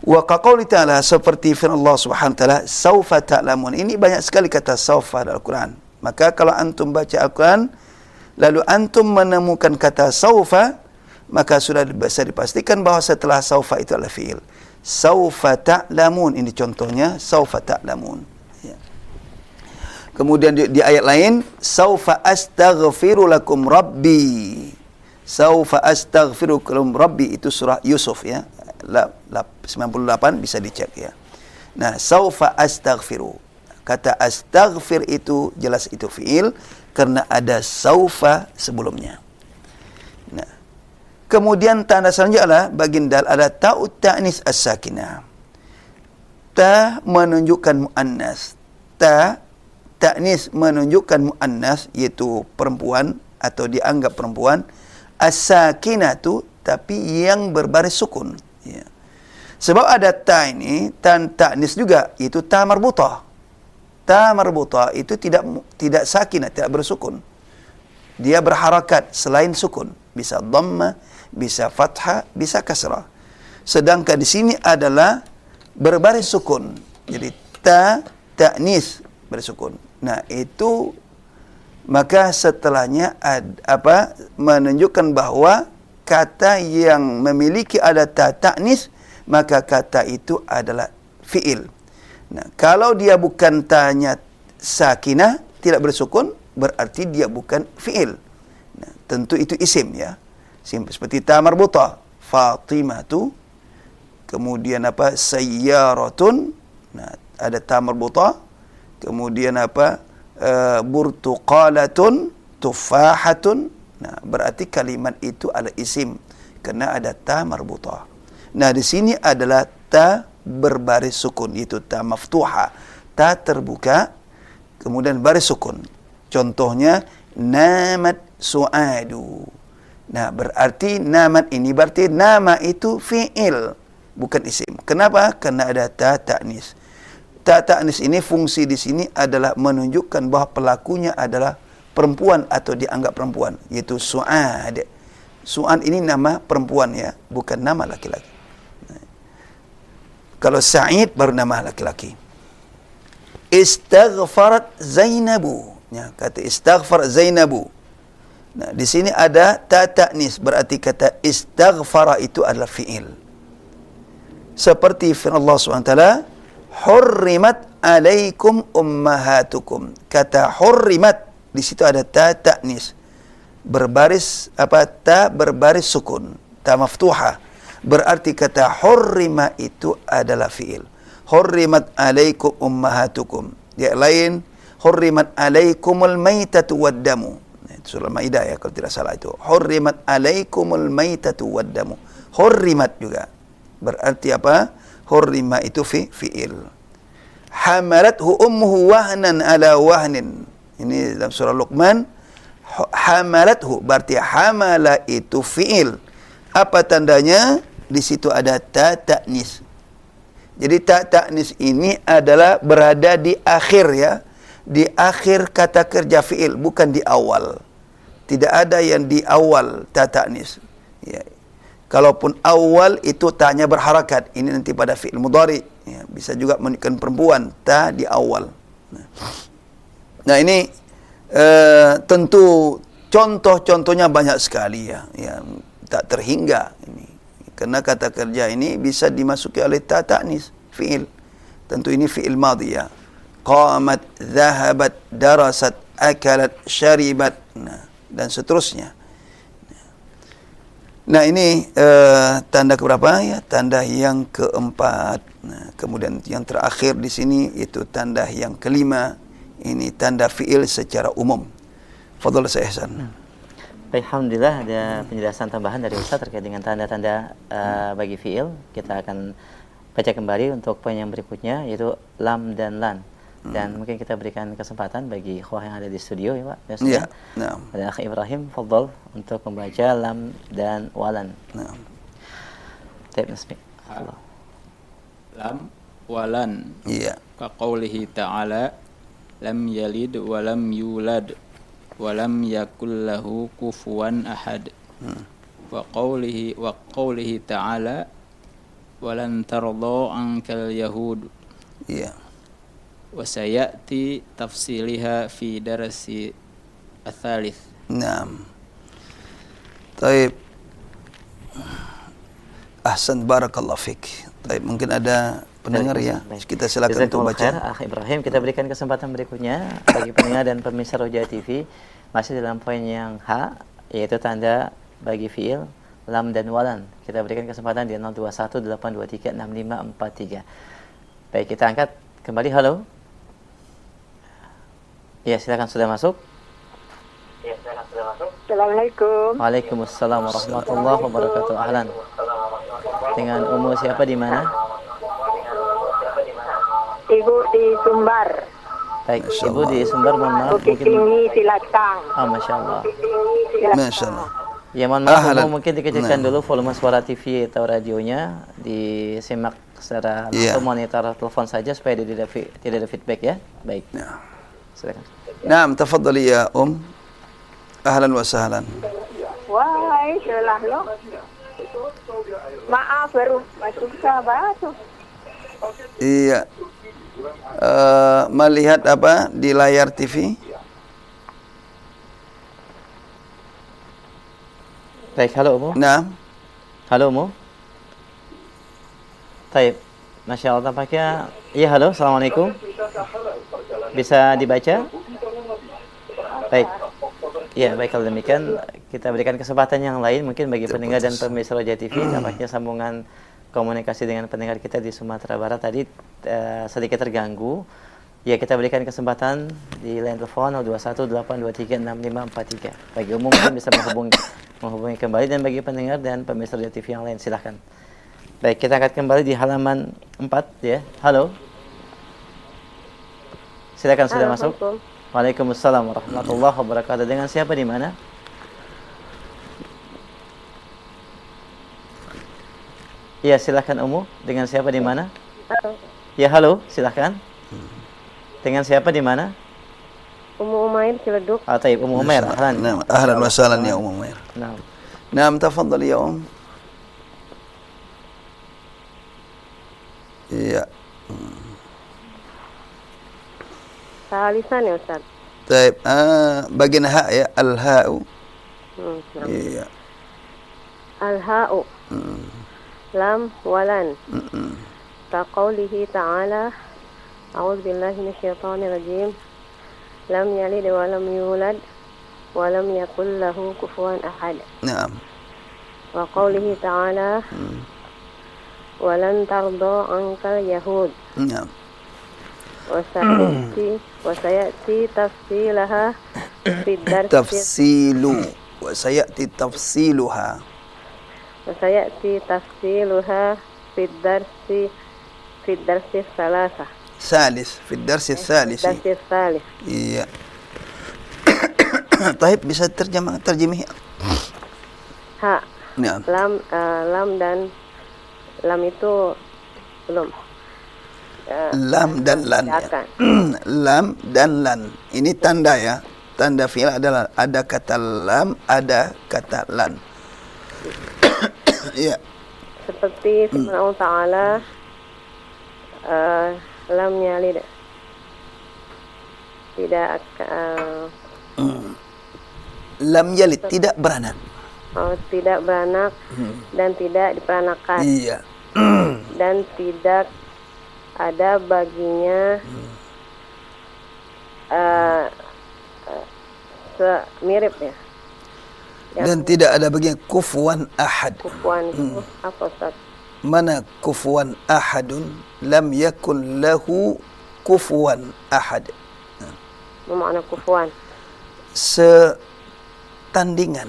Wa qaqauli ta'ala, seperti firman Allah Subhanahu wa taala, saufa ta'lamun. Ini banyak sekali kata saufa dalam Al-Quran. Maka kalau antum baca Al-Quran lalu antum menemukan kata saufa, maka sudah bisa dipastikan bahawa setelah saufa itu adalah fi'il. Saufa ta'lamun, ini contohnya saufa ta'lamun. Ya. Kemudian di ayat lain, saufa astaghfiru lakum rabbi. Saufa astaghfiru lakum rabbi, itu surah Yusuf ya. 98 bisa dicek ya. Nah, saufa astaghfiru. Kata astaghfir itu jelas itu fi'il karena ada saufa sebelumnya. Nah, kemudian tanda selanjutnya adalah baginda ada ta'ut ta'nis as-sakinah. Ta menunjukkan muannas. Ta ta'nis menunjukkan muannas, yaitu perempuan atau dianggap perempuan. As-sakinah tu tapi yang berbaris sukun. Ya. Sebab ada ta ini tan ta'nis juga, yaitu ta marbutah. Ta marbutah itu tidak sakinah, tidak bersukun. Dia berharakat selain sukun. Bisa dhamma, bisa fathah, bisa kasrah. Sedangkan di sini adalah berbaris sukun. Jadi ta ta'nis bersukun. Nah, itu maka setelahnya menunjukkan bahawa kata yang memiliki ada ta ta'nis, maka kata itu adalah fi'il. Nah, kalau dia bukan tanya sakinah, tidak bersukun, berarti dia bukan fi'il. Nah, tentu itu isim ya. Seperti ta marbutah, Fatimatu, kemudian sayyaratun, nah, ada ta marbutah, kemudian burtuqalatun, tufahatun. Nah, berarti kalimat itu adalah isim karena ada ta marbutah. Nah, di sini adalah ta berbaris sukun, itu ta maftuha, ta terbuka kemudian baris sukun. Contohnya namat su'adu. Nah, berarti namat ini berarti nama itu fi'il, bukan isim. Kenapa? Karena ada ta ta'nis. Ta ta'nis ini fungsi di sini adalah menunjukkan bahawa pelakunya adalah perempuan atau dianggap perempuan, yaitu su'ad. Su'ad ini nama perempuan ya, bukan nama laki-laki. Kalau Sa'id baru nama laki-laki. Istaghfarat Zainabu. Ya, kata istaghfar Zainabu. Nah, di sini ada ta ta'nis, berarti kata istaghfara itu adalah fi'il. Seperti firman Allah SWT, hurrimat alaikum ummahatukum. Kata hurrimat, di situ ada ta ta'nis. Berbaris ta berbaris sukun, ta maftuha. Berarti kata hurrima itu adalah fi'il. Hurrimat alaikum ummahatukum. Yang lain, hurrimat alaikumul maitatu waddamu. Itu surah Al-Maidah ya, kalau tidak salah itu. Hurrimat alaikumul maitatu waddamu. Hurrimat juga. Berarti apa? Hurrima itu fi'il. Hamalathu ummuhu wahnan ala wahnin. Ini dalam surah Luqman. Hamalathu, berarti hamala itu fi'il. Apa tandanya? Di situ ada ta ta'nis. Jadi ta ta'nis ini adalah berada di akhir ya. Di akhir kata kerja fi'il, bukan di awal. Tidak ada yang di awal ta ta'nis. Ya. Kalaupun awal itu ta'nya berharakat. Ini nanti pada fi'il mudhari. Ya. Bisa juga menunjukkan perempuan. Ta di awal. Nah ini tentu contoh-contohnya banyak sekali ya. Yang tak terhingga ini. Karena kata kerja ini bisa dimasuki oleh ta ta'nis, fi'il. Tentu ini fi'il madhi ya. Qamat, dhahabat, darasat, akalat, syaribat, nah, dan seterusnya. Nah, ini tanda keberapa ya? Tanda yang keempat. Nah, kemudian yang terakhir di sini itu tanda yang kelima. Ini tanda fi'il secara umum. Fadhal Syekh Ihsan. Alhamdulillah ada penjelasan tambahan dari Ustaz terkait dengan tanda-tanda bagi fi'il. Kita akan baca kembali untuk poin yang berikutnya, yaitu lam dan lan. Dan mungkin kita berikan kesempatan bagi ikhwah yang ada di studio ya Pak. Ya, nah. Ada Akh Ibrahim, fadhal untuk membaca lam dan walan. Nah. Baik, Nasmi. Lam walan. Iya. Ka qaulihi ta'ala lam yalid wa lam yulad walam yakul lahu kufuwan ahad. Wa qawlihi ta'ala walan tarda ankal yahud. Iya. Wa sayati tafsiliha fi darasi ats-tsalits. Naam. Taib. Ahsan, barakallahu fik. Baik, mungkin ada pendengar ya. Baik. Kita silakan untuk Jazakumullah khair, baca. Akh Ibrahim. Kita berikan kesempatan berikutnya bagi pendengar dan pemirsa Roja TV masih dalam poin yang H, yaitu tanda bagi fiil lam dan walan. Kita berikan kesempatan di 0218236543. Baik, kita angkat kembali. Halo. Ya, silakan, sudah masuk. Assalamualaikum. Waalaikumsalam warahmatullahi wabarakatuh. Ahlan. Dengan umur siapa di mana? Ibu di Sumbar, Baik, Masya Ibu Allah. di Sumbar, mohon maaf Bukit mungkin. Tinggi, Silatang. Oh, Masya Allah. Masya Allah. Ya, mohon maaf, Ahlan. Ibu, mungkin dikecilkan Nah. dulu volume suara TV atau radionya, disimak secara Iya. langsung, monitor telepon saja supaya tidak ada feedback ya. Baik, Ya. silakan. Naam, tafadhali ya Ahlan wa sahlan. Wahai selah lo. Maaf baru masuk sahabat. Iya. Melihat apa di layar TV? Baik, halo Umu. Naam. Halo Umu. Baik, Masya Allah, tampaknya. Iya, halo, Assalamualaikum. Bisa dibaca? Baik. Ya, baik, kalau demikian kita berikan kesempatan yang lain mungkin bagi pendengar dan pemirsa Roja TV. Tampaknya sambungan komunikasi dengan pendengar kita di Sumatera Barat tadi sedikit terganggu. Ya, kita berikan kesempatan di line telepon 0218236543. Bagi umum mungkin bisa menghubungi kembali, dan bagi pendengar dan pemirsa Roja TV yang lain silahkan. Baik, kita akan kembali di halaman 4 ya. Halo. Silakan, sudah masuk. Waalaikumsalam warahmatullahi wabarakatuh. Dengan siapa di mana? Ya, silakan Umu. Dengan siapa di mana? Ya, halo, silakan. Dengan siapa di mana? Umu Umair Ciledug. Ah, taib, Umu Umair. Ahlan. Naam, ahlan wa sahlan ya Umair. Nah, Naam, tafadhali ya Iya. Salisan ya Ustaz. Taib, bagian ha ya, al-ha'u. Nah. Iya. Al-ha'u. Lam walan. Kaqaulihi ta'ala. A'udzu billahi minasyaitonir rajim. Lam yalid wa lam yulad wa lam yakul lahu kufuwan ahad. Naam. Wa qaulihi ta'ala. Walan tardo angkal yahud. Naam. وسيأتي تفصيلها في الدرس Tafsilu wa sayati tafsiluha. وسيأتي تفصيلها في الدرس الثلاثة Salis, fi darsi thalisi. الدرس الثالث. Iya. Taib, bisa terjemah. Ha, Naam. lam dan lam itu belum. Lam dan lan ya. Akan. Lam dan lan. Ini tanda ya. Tanda fi'il adalah ada kata lam, ada kata lan. Iya. Seperti firman Allah Ta'ala, lam yalid, tidak Lam yalid, tidak beranak. tidak beranak dan tidak diperanakan. Iya. Dan tidak ada baginya mirip ya. Dan tidak ada bagian kufuwan ahad. Kufuan itu apa Ustaz? Mana kufuwan ahadun, lam yakun lahu kufuwan ahad. Makna kufuan. Setandingan.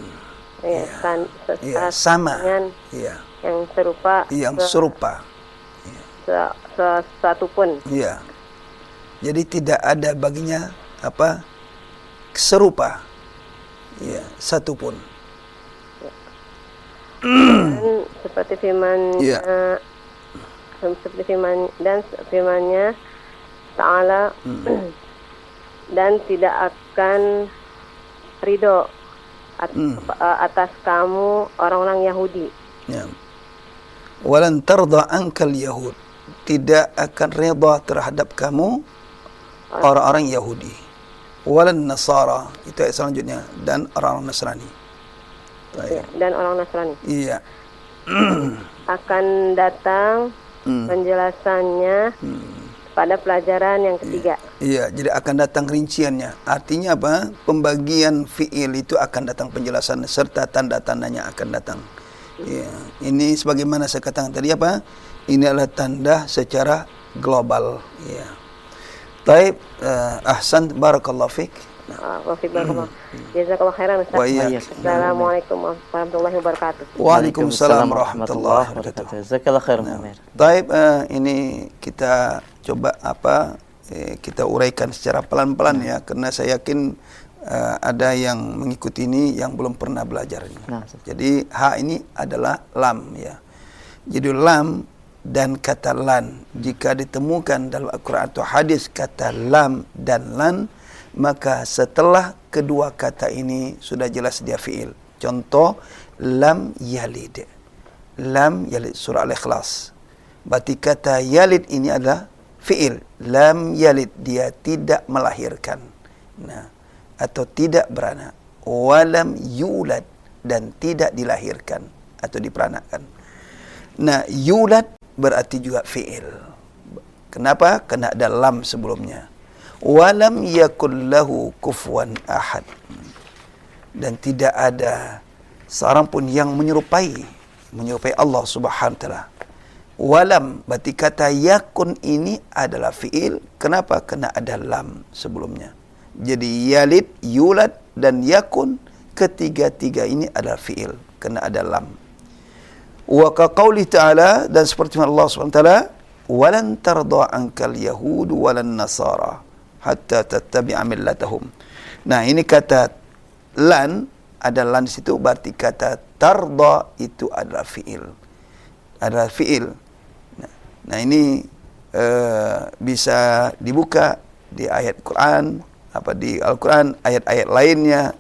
Ya, Iya, sama. dengan Iya. yang serupa. Yang serupa. Satu pun. Iya. Jadi tidak ada baginya apa serupa. Iya, satu pun. Dan seperti firman Iya. seperti firman dan firman-Nya Ta'ala dan tidak akan ridho atas kamu orang-orang Yahudi. Ya. Walan tarda ankal yahud. Tidak akan rida terhadap kamu orang-orang Yahudi. Walan nasara. Itu ayat selanjutnya. Dan orang-orang Nasrani. Ya, dan orang Nasrani. Iya. akan datang penjelasannya pada pelajaran yang ketiga. Iya, jadi akan datang rinciannya. Artinya apa? Pembagian fiil itu akan datang penjelasan serta tanda-tandanya akan datang. Ya, ini sebagaimana saya katakan tadi apa? Ini adalah tanda secara global. Ya. Taib, ahsan, barakallahu fiik. Waalaikumsalam. Jazakallah khairan Ustaz. Wa iyyak. Assalamualaikum warahmatullahi wabarakatuh. Waalaikumsalam warahmatullahi wabarakatuh. Jazakallah khairan Amir. Taib, ini kita coba kita uraikan secara pelan-pelan ya, karena saya yakin ada yang mengikuti ini yang belum pernah belajar ini. Jadi ha ini adalah lam ya. Jadi lam dan kata lan, jika ditemukan dalam Al-Quran atau hadis kata lam dan lan, maka setelah kedua kata ini sudah jelas dia fiil. Contoh, lam yalid. Lam yalid, surah Al-Ikhlas. Berarti kata yalid ini adalah fiil. Lam yalid, dia tidak melahirkan. Nah, atau tidak beranak. Walam yulad, dan tidak dilahirkan atau diperanakkan. Nah, yulad berarti juga fiil. Kenapa? Karena ada lam sebelumnya. Walam yakul lahu kufuwan ahad, dan tidak ada seorang pun yang menyerupai Allah Subhanahu wa taala. Walam berarti kata yakun ini adalah fiil. Kenapa? Karena ada lam sebelumnya. Jadi yalid, yulad dan yakun, ketiga-tiga ini adalah fiil karena ada lam. Wa ka qauli ta'ala, dan seperti Allah Subhanahu wa taala, walan tarda ankal yahud walan nasara hatta tattabi'a millatahum. Nah, ini kata lan, ada lan di situ, berarti kata tarda itu adalah fiil. Adalah fiil. Nah, ini bisa dibuka di ayat Quran, di Al-Quran, ayat-ayat lainnya.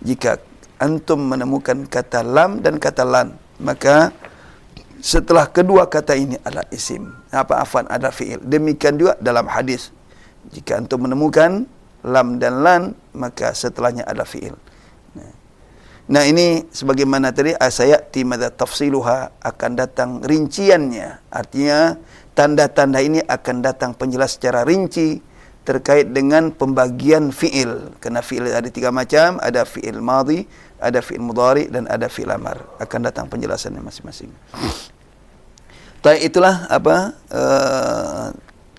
Jika antum menemukan kata lam dan kata lan, maka setelah kedua kata ini adalah isim. Adalah fiil. Demikian juga dalam hadis. Jika antum menemukan lam dan lan, maka setelahnya ada fiil. Nah, ini sebagaimana tadi sayati madza tafsiluha, akan datang rinciannya. Artinya tanda-tanda ini akan datang penjelas secara rinci terkait dengan pembagian fiil. Karena fiil ada 3 macam, ada fiil madhi, ada fiil mudhari, dan ada fiil amar. Akan datang penjelasannya masing-masing. Itulah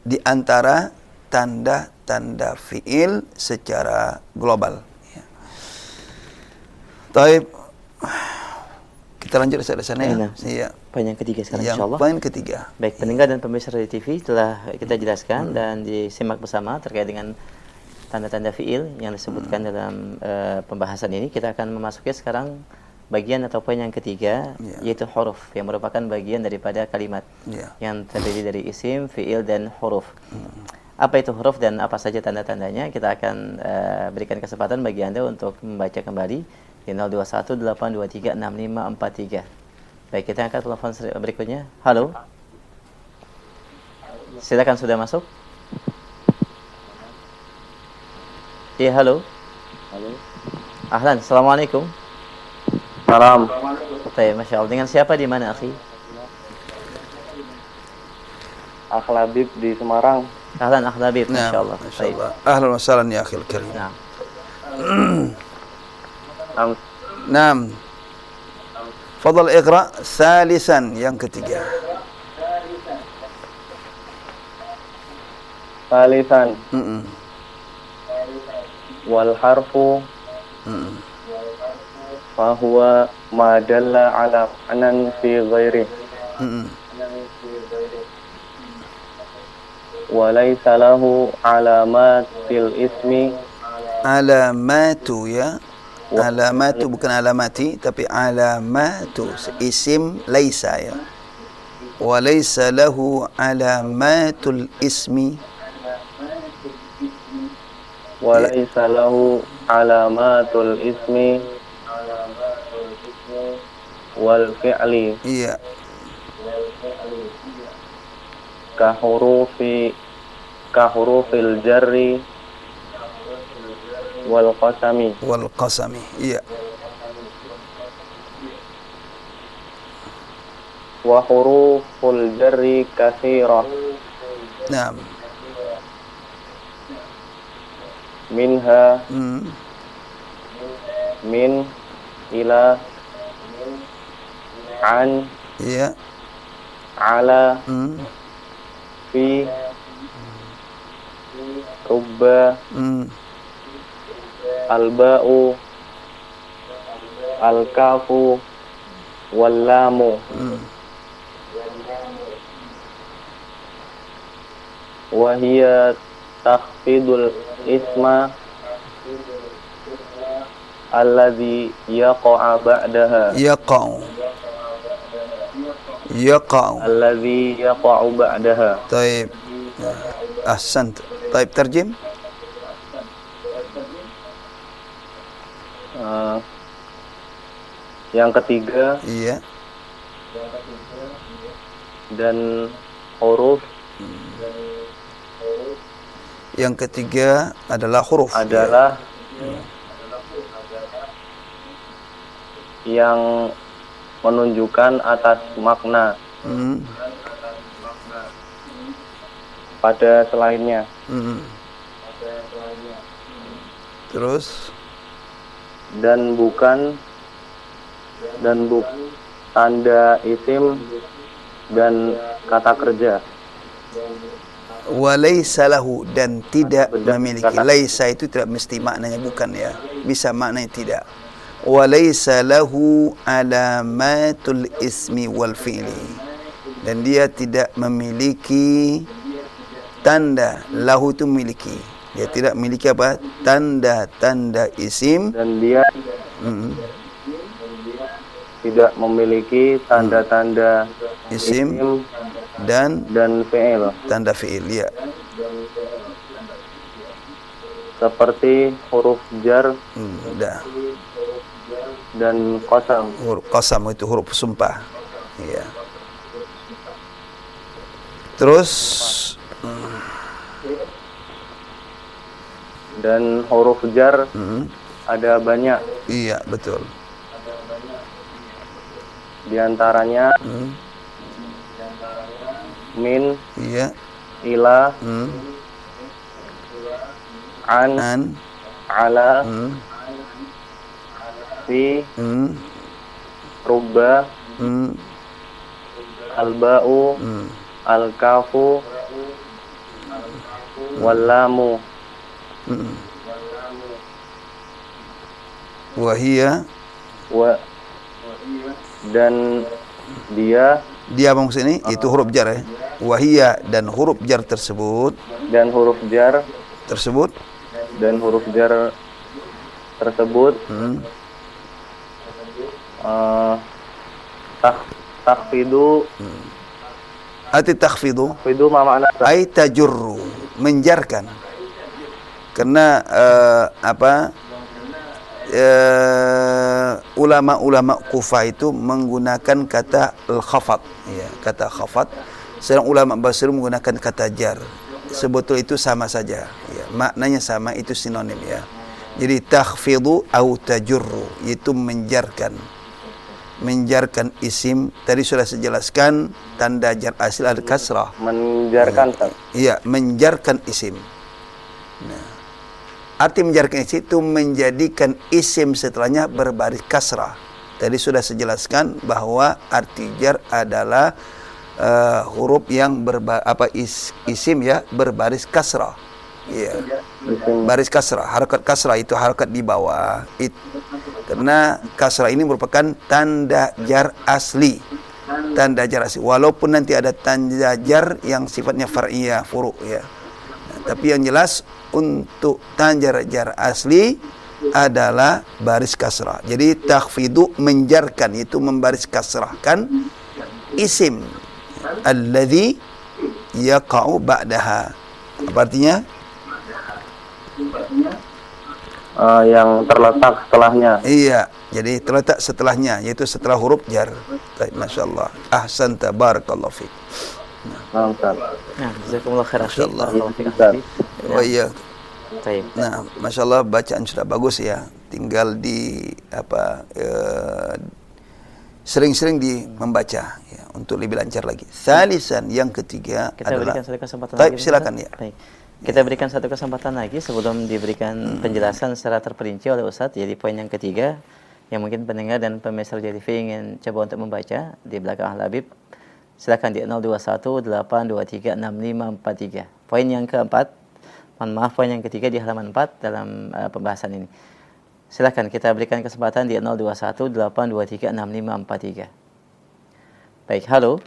di antara tanda-tanda fiil secara global. Ya. Taib, kita lanjut dari sana ya. Iya. Poin yang ketiga sekarang insyaallah. Poin ketiga. Baik, pendengar dan pemirsa Radio TV, telah kita jelaskan dan disimak bersama terkait dengan tanda-tanda fiil yang disebutkan dalam pembahasan ini. Kita akan memasuki sekarang bagian atau poin yang ketiga, yaitu huruf, yang merupakan bagian daripada kalimat yang terdiri dari isim, fiil, dan huruf. Apa itu huruf dan apa saja tanda-tandanya? Kita akan berikan kesempatan bagi Anda untuk membaca kembali di 0218236543. Baik, kita angkat telepon berikutnya. Halo. Silakan, sudah masuk? Iya, halo. Halo. Ahlan, assalamualaikum. Salam. Baik, Masya Allah. Dengan siapa di mana, akhi? Akh Labib di Semarang. Ahlan, Akh Labib. Masya Allah. Masya Allah. Ahlan wa sahlan ya akhil karim. Naam. Fadal iqra salisan, yang ketiga. Salisan. Wal harfu fahuwa ma dalla ala anan fi ghairi. Wa laysa lahu alamatil ismi. Alamatu ya. Alamatu bukan alamati, tapi alamatu, isim laisa ya. Wa laysa lahu alamatul ismi. Wa laysa lahu alamatul ismi wal fi'li. Iya. Kahurufil jarri wal qasami. Wal qasami. Iya. wa huruful jarri katsirah. Naam. Minha min, ila, an, Ya. ala, fi, rubba, alba'u, al-kafu, wal-lamu. Wa hiya takhfidul isma alladhi yaqa'a ba'daha. Yaqa'u. Yaqa'u. Alladhi yaqa'u ba'daha. طيب. أحسنت. طيب ترجم. Yang ketiga, Iya. dan huruf Yang ketiga adalah huruf. adalah yang menunjukkan atas makna pada selainnya. Terus Dan bukan tanda isim dan kata kerja. walaysa lahu, dan tidak Benar, memiliki. kata. Laisa itu tidak mesti maknanya bukan ya. Bisa maknanya tidak. Walaysa lahu alamatul ismi wal fi'li. Dan dia tidak memiliki tanda. Lahu itu memiliki. Dia tidak memiliki apa? Tanda-tanda isim. Dan dia tidak memiliki tanda-tanda Isim isim dan dan fi'il, tanda fi'il ya. seperti huruf jar Dah. dan qasam. Huruf qasam itu huruf sumpah. Ya. Terus Dan huruf jar ada banyak, iya betul. di antaranya min, Iya. ila, an, An. ala, fi, rubba, alba'u, al-kafu, wal-lamu. Wahia. Dan dia Dia bang sini itu huruf jar ya. Wahia dan huruf jar tersebut dan huruf jar tersebut takhfidu. ati takhfidu Takhfidu ma makna ay tajurru, menjarkan. Karena ulama-ulama Kufah itu menggunakan kata al-khafat ya, kata khafat. Sedang ulama Basri menggunakan kata jar. Sebetulnya itu sama saja ya, maknanya sama, itu sinonim ya. Jadi takhfidu au tajurru itu menjarkan isim. Tadi sudah saya jelaskan tanda jar asli ada kasrah. menjarkan. Iya, menjarkan isim. Nah, arti menjarkan isim itu menjadikan isim setelahnya berbaris kasrah. Tadi sudah saya jelaskan bahwa arti jar adalah huruf yang isim ya berbaris kasrah. Iya. Baris kasrah, harakat kasrah itu harakat di bawah. Karena kasrah ini merupakan tanda jar asli. Tanda jar asli. Walaupun nanti ada tanda jar yang sifatnya far'iyah, furu' ya. Nah, tapi yang jelas untuk tanda jar asli adalah baris kasrah. Jadi takhfidu menjarkan, itu membaris kasrahkan isim alladhi yaqa'u ba'daha. Apa artinya? Yang terletak setelahnya. Iya, jadi terletak setelahnya, yaitu setelah huruf jar. Baik, masyaallah. Ahsanta, barakallahu fiik. Nah, Ustaz. Nah, jazakumullah khairan. Masyaallah. Barakallahu fiik. Ustaz. Oh iya. Baik. Nah, masyaallah bacaan sudah bagus ya. Tinggal di sering-sering membaca ya, untuk lebih lancar lagi. Salisan, yang ketiga Kita adalah berikan satu kesempatan Taib, lagi. silakan ya. Baik. Kita berikan satu kesempatan lagi sebelum diberikan penjelasan secara terperinci oleh Ustadz. Jadi poin yang ketiga yang mungkin pendengar dan pemirsa Roja TV ingin coba untuk membaca di belakang Al-Habib, silakan di 0218236543. Poin yang keempat, poin yang ketiga di halaman 4 dalam pembahasan ini. Silakan kita berikan kesempatan di 0218236543. Baik, halo.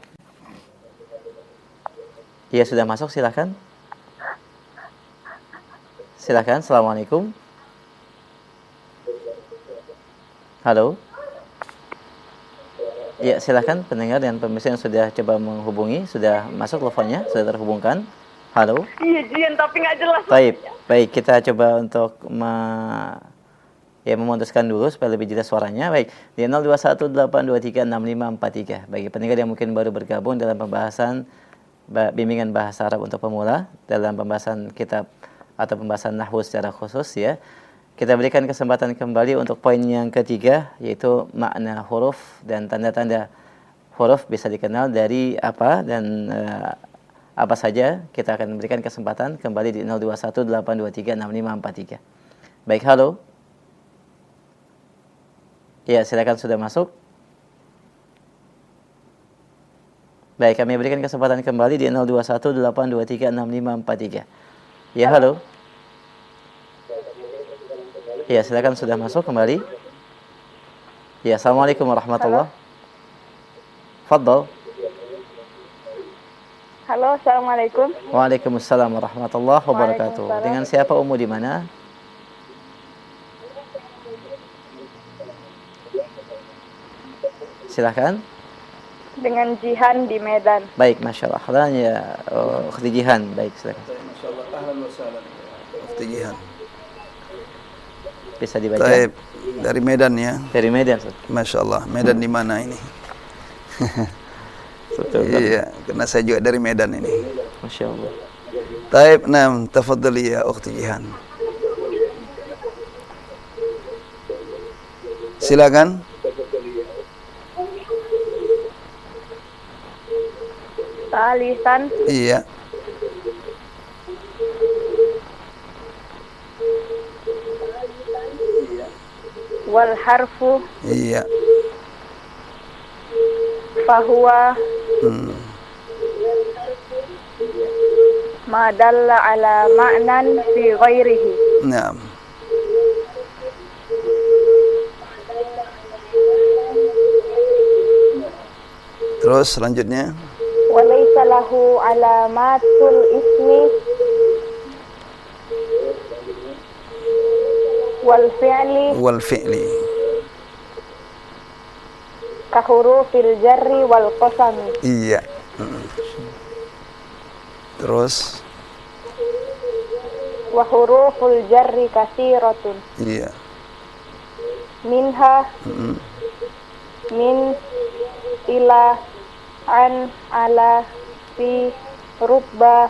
Iya, sudah masuk, silakan. Silakan, Assalamualaikum. Halo. Ya, silakan pendengar dan pemirsa yang sudah coba menghubungi, sudah masuk teleponnya, sudah terhubungkan. Halo. Iya, Jian, tapi nggak jelas. Baik, kita coba untuk memutuskan dulu supaya lebih jelas suaranya. Baik, di 0218236543. Bagi pendengar yang mungkin baru bergabung dalam pembahasan bimbingan bahasa Arab untuk pemula dalam pembahasan kitab atau pembahasan nahwu secara khusus ya. Kita berikan kesempatan kembali untuk poin yang ketiga, yaitu makna huruf dan tanda-tanda huruf bisa dikenal dari apa dan apa saja. Kita akan berikan kesempatan kembali di 0218236543. Baik, halo. Ya, silakan, sudah masuk. Baik, kami berikan kesempatan kembali di 0218236543. Ya, halo. Ya, silakan, sudah masuk kembali. Ya, Assalamualaikum warahmatullahi wabarakatuh. Fadhal. Halo, Assalamualaikum. Waalaikumsalam warahmatullahi wabarakatuh. Waalaikumsalam. Dengan siapa Ummu, di mana? Silakan. Dengan Jihan di Medan. Baik, Masya Allah. Dan ya, Ukhti Jihan. Baik, silakan. Masya Allah, ahlan wa sahlan. Ukhti Jihan. Bisa dibaca. Taib, dari Medan ya. Dari Medan, Ustaz. Masya Allah, Medan di mana ini? Iya, karena saya juga dari Medan ini. Masya Allah. Taib, nam, tafadhali ya Ukhti Jihan. Silakan. Salisan, Iya. wal harfu, Iya. fahuwa, ma dalla ala ma'nan fi ghairihi. Naam. Terus selanjutnya. Walaysa lahu alamatul ismi wal fi'li Wal fi'li. ka hurufil jarri wal qasami. Iya. Terus. Wa huruful jarri kasiratun. Iya. Minha min, ila, an, ala, fi, rubba,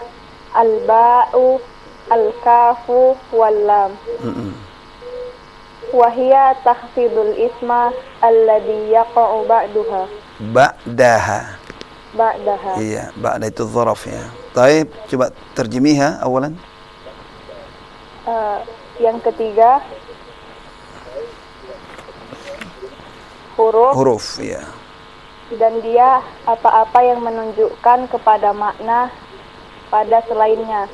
al-ba'u, al-kafu, wal-lam. Wahia takhfidul isma alladhi yaqa'u ba'duha. Ba'daha. Ba'daha. Iya, ba'da itu dzaraf ya. Taib, coba terjemiha awalan. Yang ketiga, huruf, ya. dan dia apa-apa yang menunjukkan kepada makna pada selainnya.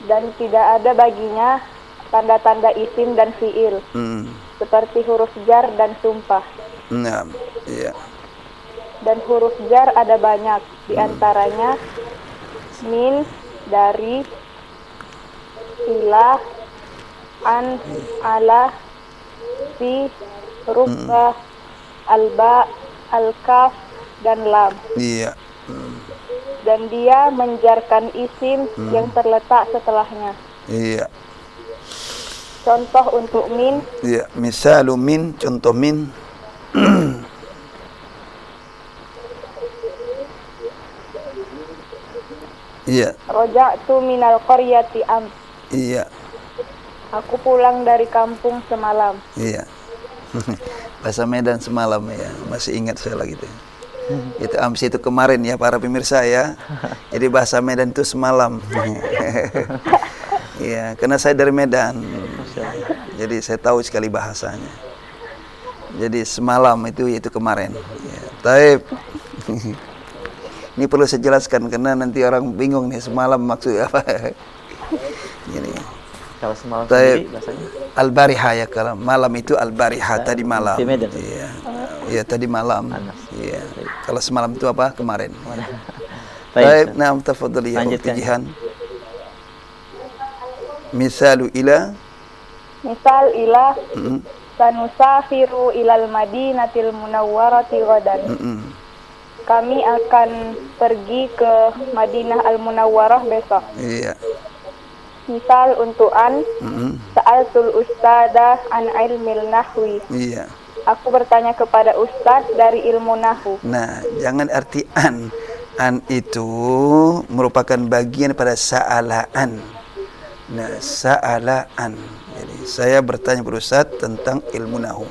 Dan tidak ada baginya tanda-tanda isim dan fiil, seperti huruf jar dan sumpah. Nah, iya. Dan huruf jar ada banyak, diantaranya min, dari, ila, an, ala, fi, rubba, alba, al-kaf, dan lam. Iya. Dan dia menjarkan isim yang terletak setelahnya. Iya. Contoh untuk min. Iya, misalu min, contoh min. Iya. Roja'tu minal qaryati am. Iya. Aku pulang dari kampung semalam. Iya. Bahasa Medan semalam ya, masih ingat saya lagi tuh. Itu amsi itu kemarin ya para pemirsa ya. Jadi bahasa Medan itu semalam. Iya, karena saya dari Medan. Jadi saya tahu sekali bahasanya. Jadi semalam itu kemarin. Ya, taib. Ini perlu saya jelaskan karena nanti orang bingung nih semalam maksudnya apa. Gini. Kalau semalam Taib. sendiri bahasanya Al-Bariha ya, kalau malam itu Al-Bariha tadi malam. di Medan. Iya. Iya tadi malam. Panas. Iya. Kalau semalam itu apa? Kemarin. Baik. Taib, nah tafadhali ya Lanjutkan. Jihan. Misalu ila Misal ila mm, sanusafiru ilal madinatil munawwarati ghadan. Kami akan pergi ke Madinah Al-Munawwarah besok. iya. Misal untuk an sa'altul ustada an ilmil nahwi. Iya. Aku bertanya kepada ustaz dari ilmu nahwu. Nah, jangan arti an. An itu merupakan bagian pada sa'alaan. Nah, sa'alaan. Jadi saya bertanya kepada Ustaz tentang ilmu nahwu.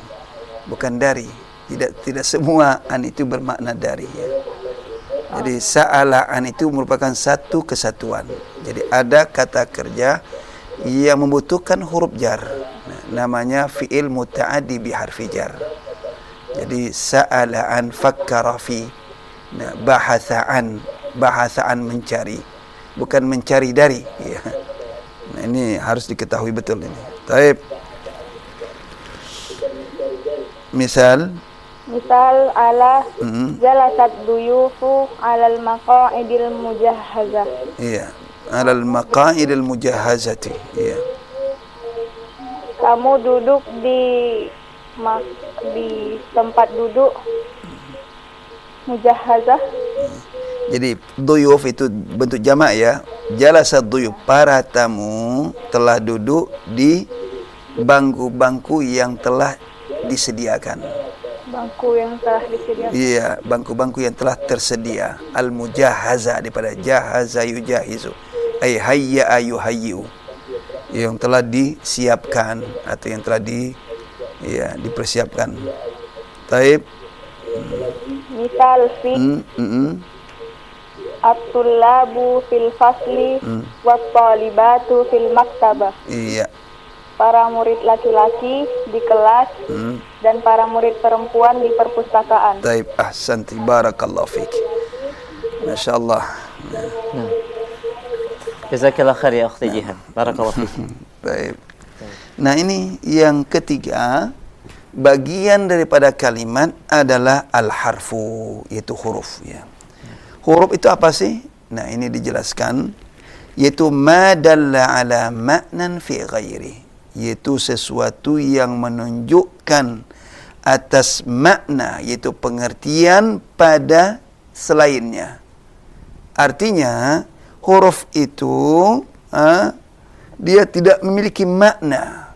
Bukan dari. Tidak semua an itu bermakna dari ya. Jadi sa'alaan itu merupakan satu kesatuan. Jadi ada kata kerja yang membutuhkan huruf jar. Nah, namanya fi'il muta'addi bi harfi jar. Jadi sa'alaan fakkara fi. Nah, bahasaan mencari, bukan mencari dari ya. Nah, ini harus diketahui betul ini. Taib. Misal ala jalasat duyufu alal maqa'idil mujahhazah. iya, alal maqa'idil mujahhazati. Iya. Kamu duduk di tempat duduk mujahhazah. Jadi duyuf itu bentuk jamak ya. Jalasat duyuf, para tamu telah duduk di bangku-bangku yang telah disediakan. Bangku yang telah disediakan. Iya, bangku-bangku yang telah tersedia. Al-mujahhaza daripada jahaza yujahizu. Ay hayya yuhayyu. Yang telah disiapkan atau yang telah dipersiapkan. Taib. Misal fi at-tullabu fil fasli wa talibatu fil maktabah. Iya. Para murid laki-laki di kelas dan para murid perempuan di perpustakaan. Taib, ahsanti, barakallahu fik. Masya Allah. Nah. Jazakallah khair ya Ukhti Jihan. Barakallahu fiik. Baik. Nah, ini yang ketiga, bagian daripada kalimat adalah al-harfu, yaitu huruf ya. Huruf itu apa sih? Nah, ini dijelaskan, yaitu ma dalla ala ma'nan fi ghairi, yaitu sesuatu yang menunjukkan atas makna, yaitu pengertian pada selainnya. Artinya huruf itu dia tidak memiliki makna.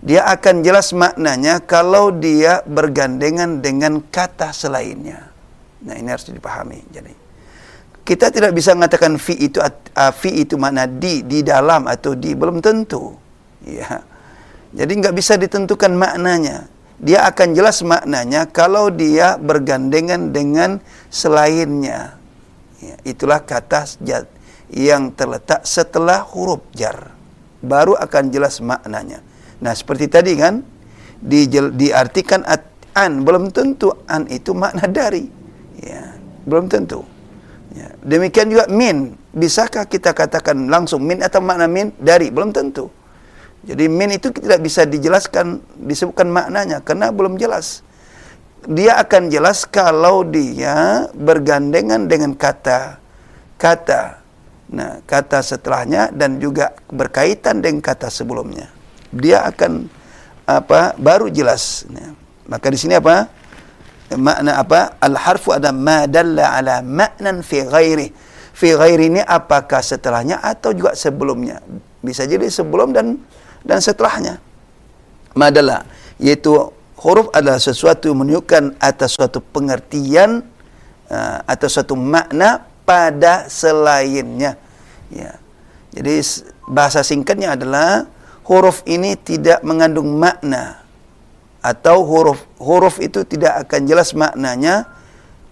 Dia akan jelas maknanya kalau dia bergandengan dengan kata selainnya. Nah, ini harus dipahami. Jadi kita tidak bisa mengatakan fi itu makna di dalam atau di, belum tentu. Ya. Jadi nggak bisa ditentukan maknanya. Dia akan jelas maknanya kalau dia bergandengan dengan selainnya. Ya, itulah kata yang terletak setelah huruf jar. Baru akan jelas maknanya. Nah, seperti tadi kan diartikan an, belum tentu an itu makna dari. Ya, belum tentu. Ya. Demikian juga min, bisakah kita katakan langsung min atau makna min dari? Belum tentu. Jadi min itu tidak bisa dijelaskan, disebutkan maknanya karena belum jelas. Dia akan jelas kalau dia bergandengan dengan kata. Nah, kata setelahnya dan juga berkaitan dengan kata sebelumnya. Dia akan baru jelas. Nah, maka di sini apa? Makna apa? Al-harfu ada ma dalla ala ma'nan fi ghairi. Fi ghairi ini apakah setelahnya atau juga sebelumnya? Bisa jadi sebelum dan setelahnya. Madalla, yaitu huruf adalah sesuatu yang menunjukkan atas suatu pengertian atau suatu makna pada selainnya. Ya. Jadi bahasa singkatnya adalah huruf ini tidak mengandung makna atau huruf itu tidak akan jelas maknanya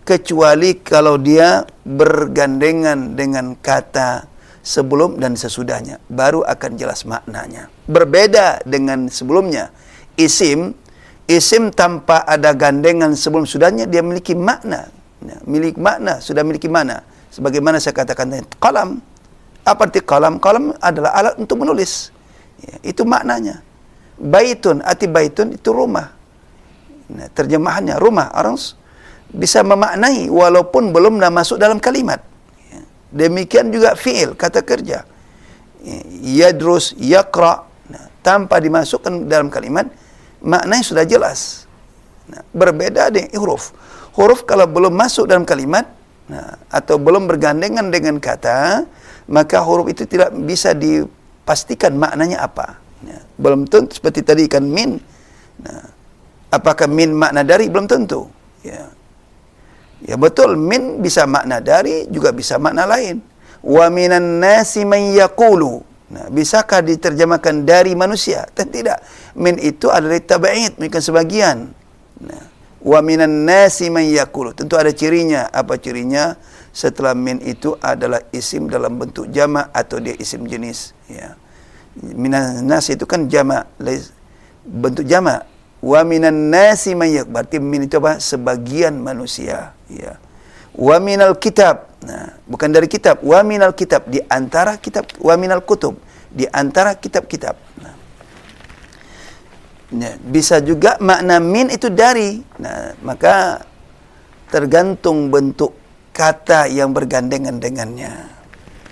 kecuali kalau dia bergandengan dengan kata sebelum dan sesudahnya, baru akan jelas maknanya. Berbeda dengan sebelumnya. Isim tanpa ada gandengan sebelum sudahnya, dia memiliki makna. Sudah memiliki makna. Sebagaimana saya katakan tadi, qalam. Apa arti qalam? Qalam adalah alat untuk menulis. Ya, itu maknanya. Baitun, arti baitun itu rumah. Nah, terjemahannya rumah. Orang bisa memaknai walaupun belum masuk dalam kalimat. Demikian juga fi'il, kata kerja. Yadrus, yaqra. Nah, tanpa dimasukkan dalam kalimat, maknanya sudah jelas. Nah, berbeda dengan huruf. Huruf kalau belum masuk dalam kalimat, atau belum bergandengan dengan kata, maka huruf itu tidak bisa dipastikan maknanya apa. Nah, belum tentu, seperti tadi kan min. Nah, apakah min makna dari? Belum tentu. Ya betul, min bisa makna dari, juga bisa makna lain. Wa minan nasi man yaqulu. Nah, bisakah diterjemahkan dari manusia? Tidak. Min itu adalah tab'id, bukan sebagian. Nah, wa minan nasi man yaqulu. Tentu ada cirinya. Apa cirinya? Setelah min itu adalah isim dalam bentuk jamak atau dia isim jenis. Ya. Minan nasi itu kan jamak, bentuk jamak. Wa minan nasi man yaqulu. Berarti min itu apa? Sebagian manusia. Ya. Wa minal kitab. Nah, bukan dari kitab. Wa minal kitab, di antara kitab. Wa minal kutub, di antara kitab-kitab. Nah. Ya, bisa juga makna min itu dari. Nah, maka tergantung bentuk kata yang bergandengan dengannya.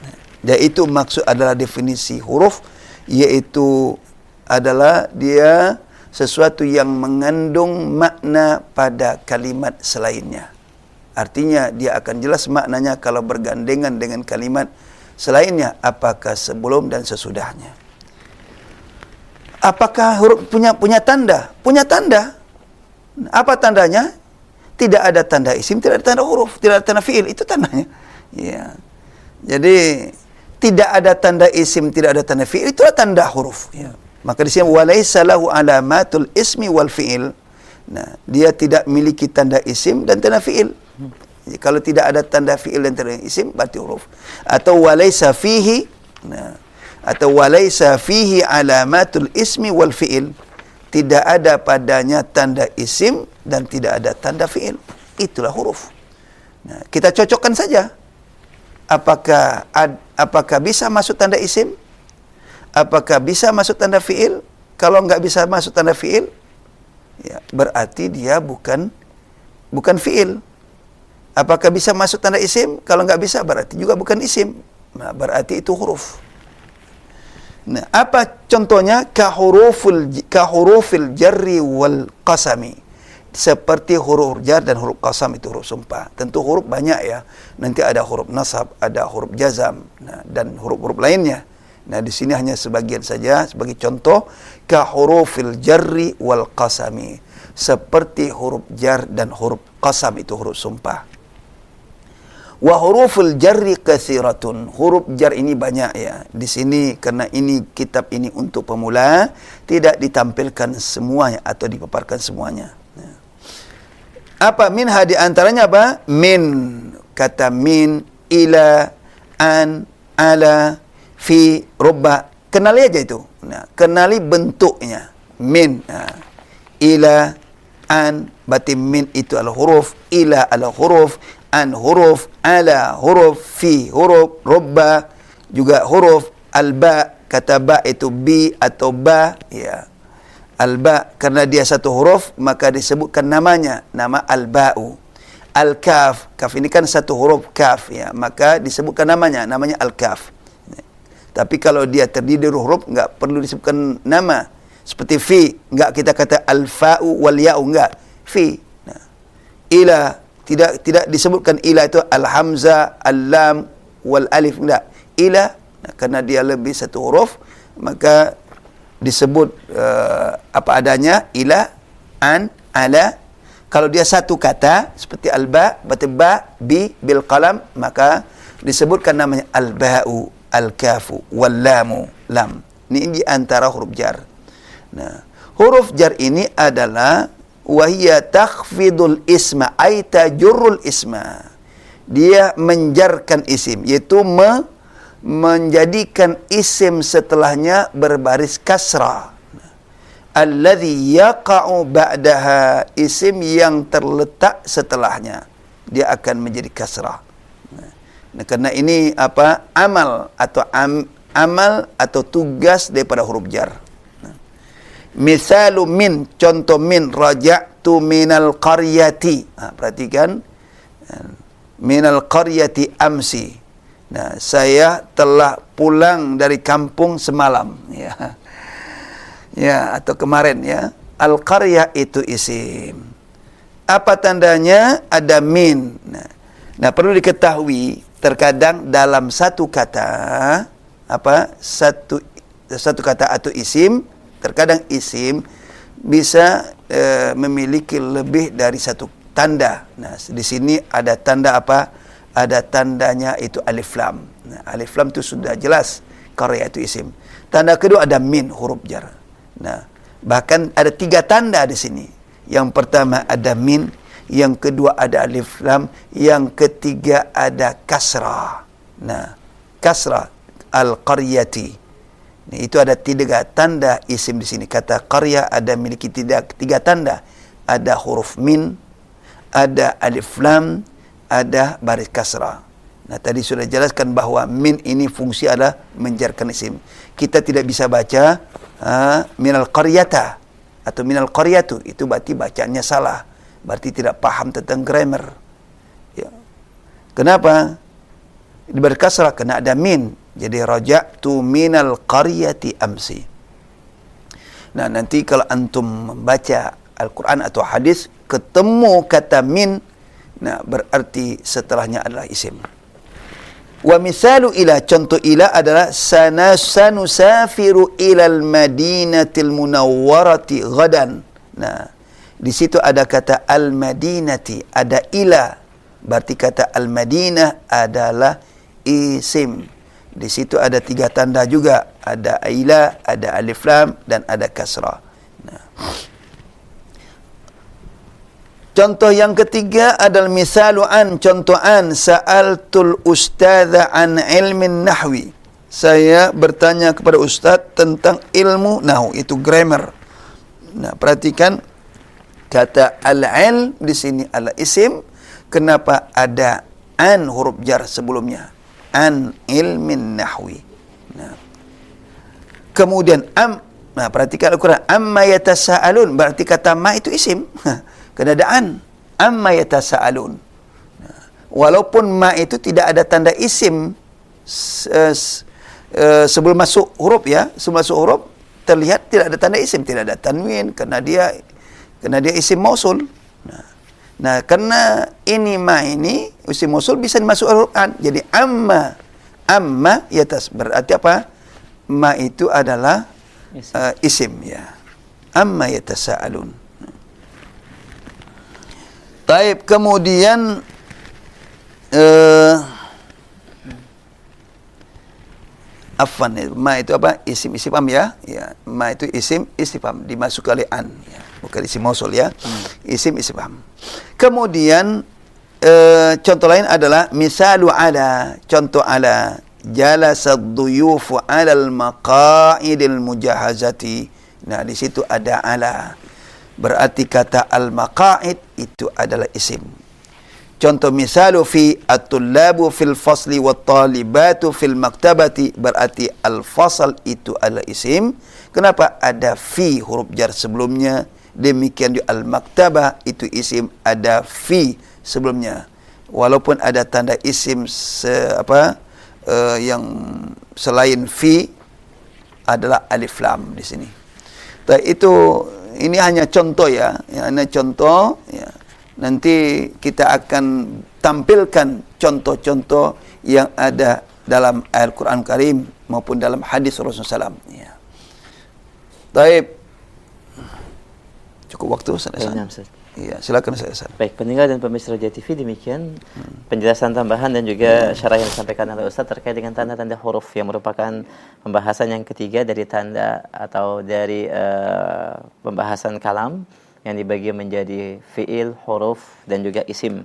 Nah, yaitu maksud adalah definisi huruf, yaitu adalah dia sesuatu yang mengandung makna pada kalimat selainnya. Artinya dia akan jelas maknanya kalau bergandengan dengan kalimat selainnya, apakah sebelum dan sesudahnya. Apakah huruf punya tanda? Punya tanda. Apa tandanya? Tidak ada tanda isim, tidak ada tanda huruf, tidak ada tanda fiil, itu tandanya. Ya. Jadi tidak ada tanda isim, tidak ada tanda fiil, itulah tanda huruf. Ya. Maka di sini walaisa lahu alamatul ismi wal fiil. Nah, dia tidak memiliki tanda isim dan tanda fiil. Jadi, kalau tidak ada tanda fiil dan tanda isim, berarti huruf. Atau walaisa fihi, nah, atau walaisa fihi alamatul ismi wal fiil. Tidak ada padanya tanda isim dan tidak ada tanda fiil. Itulah huruf. Nah, kita cocokkan saja. Apakah bisa masuk tanda isim? Apakah bisa masuk tanda fiil? Kalau enggak bisa masuk tanda fiil, ya, berarti dia bukan fiil. Apakah bisa masuk tanda isim? Kalau enggak bisa, berarti juga bukan isim. Nah, berarti itu huruf. Nah, apa contohnya? Kahurufil jarri wal qasami. Seperti huruf jar dan huruf qasam, itu huruf sumpah. Tentu huruf banyak ya. Nanti ada huruf nasab, ada huruf jazam, nah, dan huruf-huruf lainnya. Nah, di sini hanya sebagian saja sebagai contoh. Kahurufil jarri wal qasami. Seperti huruf jar dan huruf qasam, itu huruf sumpah. Wa huruful jarri katsiratun. Huruf jar ini banyak ya. Di sini karena ini kitab ini untuk pemula, tidak ditampilkan semuanya atau dipaparkan semuanya. Apa minha di antaranya apa? Min, kata min, ila, an, ala, fi, rubba. Kenali aja itu. Nah, kenali bentuknya. Min, ila, an, berarti min itu adalah huruf, ila adalah huruf, an huruf, ala huruf, fi huruf, rubba juga huruf, alba, kata ba itu bi atau ba, ya. Alba karena dia satu huruf maka disebutkan namanya, nama alba'u. Al-kaf, kaf ini kan satu huruf kaf ya, maka disebutkan namanya al-kaf. Tapi kalau dia terdiri dari huruf enggak perlu disebutkan nama. Seperti fi, enggak kita kata al-fa'u wal ya'u, enggak. Fi. Nah. Ila tidak disebutkan ila itu al-hamzah, al-lam wal alif, enggak. Ila, nah, karena dia lebih satu huruf maka disebut apa adanya, ila, an, ala. Kalau dia satu kata seperti alba, berarti ba, bi, bil qalam, maka disebutkan namanya alba'u, al-kafu, wal lamu, lam. Ini di antara huruf jar. Nah, huruf jar ini adalah wahiyya takhfidul isma ay tajurrul isma. Dia menjarkan isim, yaitu menjadikan isim setelahnya berbaris kasrah. Alladhi yaqa'u ba'daha, isim yang terletak setelahnya dia akan menjadi kasrah. Nah, karena ini apa? Amal atau amal atau tugas daripada huruf jar. Misalu min, contoh min, raja'tu minal qaryati. Perhatikan, minal qaryati amsi. Nah, saya telah pulang dari kampung semalam, ya. Ya, atau kemarin, ya. Al-qaryah itu isim. Apa tandanya? Ada min. Nah, perlu diketahui, terkadang dalam satu kata, satu kata atau isim, terkadang isim bisa memiliki lebih dari satu tanda. Nah, di sini ada tanda apa? Ada tandanya itu alif lam. Nah, alif lam itu sudah jelas qarya itu isim. Tanda kedua ada min, huruf jar. Nah, bahkan ada 3 tanda di sini. Yang pertama ada min, yang kedua ada alif lam, yang ketiga ada kasrah. Nah, kasrah al-qaryati. Nah, itu ada 3 tanda isim di sini. Kata qarya ada memiliki 3 tanda. Ada huruf min, ada alif lam, ada baris kasrah. Nah, tadi sudah jelaskan bahwa min ini fungsi adalah menjarkan isim. Kita tidak bisa baca minal qaryata atau minal qaryatu, itu berarti bacaannya salah, berarti tidak paham tentang grammar, ya. Kenapa diberi kasrah? Karena ada min, jadi raja'tu minal qaryati amsi. Nah, nanti kalau antum membaca Al-Quran atau hadis ketemu kata min, nah berarti setelahnya adalah isim. Wa misalu ila, contoh ila adalah sanusafiru ilal madinatil munawwarati ghadan. Nah, di situ ada kata al-madinati, ada ila, berarti kata al-madinah adalah isim. Di situ ada 3 tanda juga, ada ila, ada alif lam, dan ada kasrah. Nah, contoh yang ketiga adalah misalu an, contoh an, sa'altul ustadha an ilmin nahwi. Saya bertanya kepada ustaz tentang ilmu nahwu, itu grammar. Nah, perhatikan kata al-ilm di sini adalah isim. Kenapa ada an huruf jar sebelumnya? An ilmin nahwi. Nah, kemudian nah perhatikan Al-Quran, amma yatasa'alun, berarti kata ma itu isim. Kena ada an, amma yatasa'alun. Walaupun ma itu tidak ada tanda isim sebelum masuk huruf, ya, sebelum masuk huruf terlihat tidak ada tanda isim, tidak ada tanwin, karena dia isim mausul. Nah, karena ini ma ini isim mausul bisa dimasuk huruf an. Jadi amma yatas, berarti apa? Ma itu adalah isim, ya. Amma yatasa'alun. Taib, kemudian afwan, ma itu apa? Isim istifham, ya. Ya, ma itu isim istifham dimasuk oleh an, ya. Bukan isim mausul, ya. Isim istifham. Kemudian contoh lain adalah misalu ala, contoh ala, jalasad duyufu alal maqa'idil mujahazati. Nah, di situ ada ala. Berarti kata al-maqa'id itu adalah isim. Contoh misalu fi, at-tullabu fil fasli wat-talibatu fil maktabati, berarti al-fasal itu adalah isim. Kenapa? Ada fi huruf jar sebelumnya. Demikian juga al-maktabah itu isim, ada fi sebelumnya. Walaupun ada tanda isim yang selain fi adalah alif lam di sini. Itu ini hanya contoh, ya, hanya contoh, ya. Nanti kita akan tampilkan contoh-contoh yang ada dalam Al-Quran Karim maupun dalam hadis Rasulullah SAW. Ya. Taib. Cukup waktu, Ustaz. Iya, silakan saya Hasan. Baik, pendengar dan pemirsa Roja TV, demikian penjelasan tambahan dan juga syarah yang disampaikan oleh Ustaz terkait dengan tanda-tanda huruf yang merupakan pembahasan yang ketiga dari tanda atau dari pembahasan kalam yang dibagi menjadi fiil, huruf dan juga isim.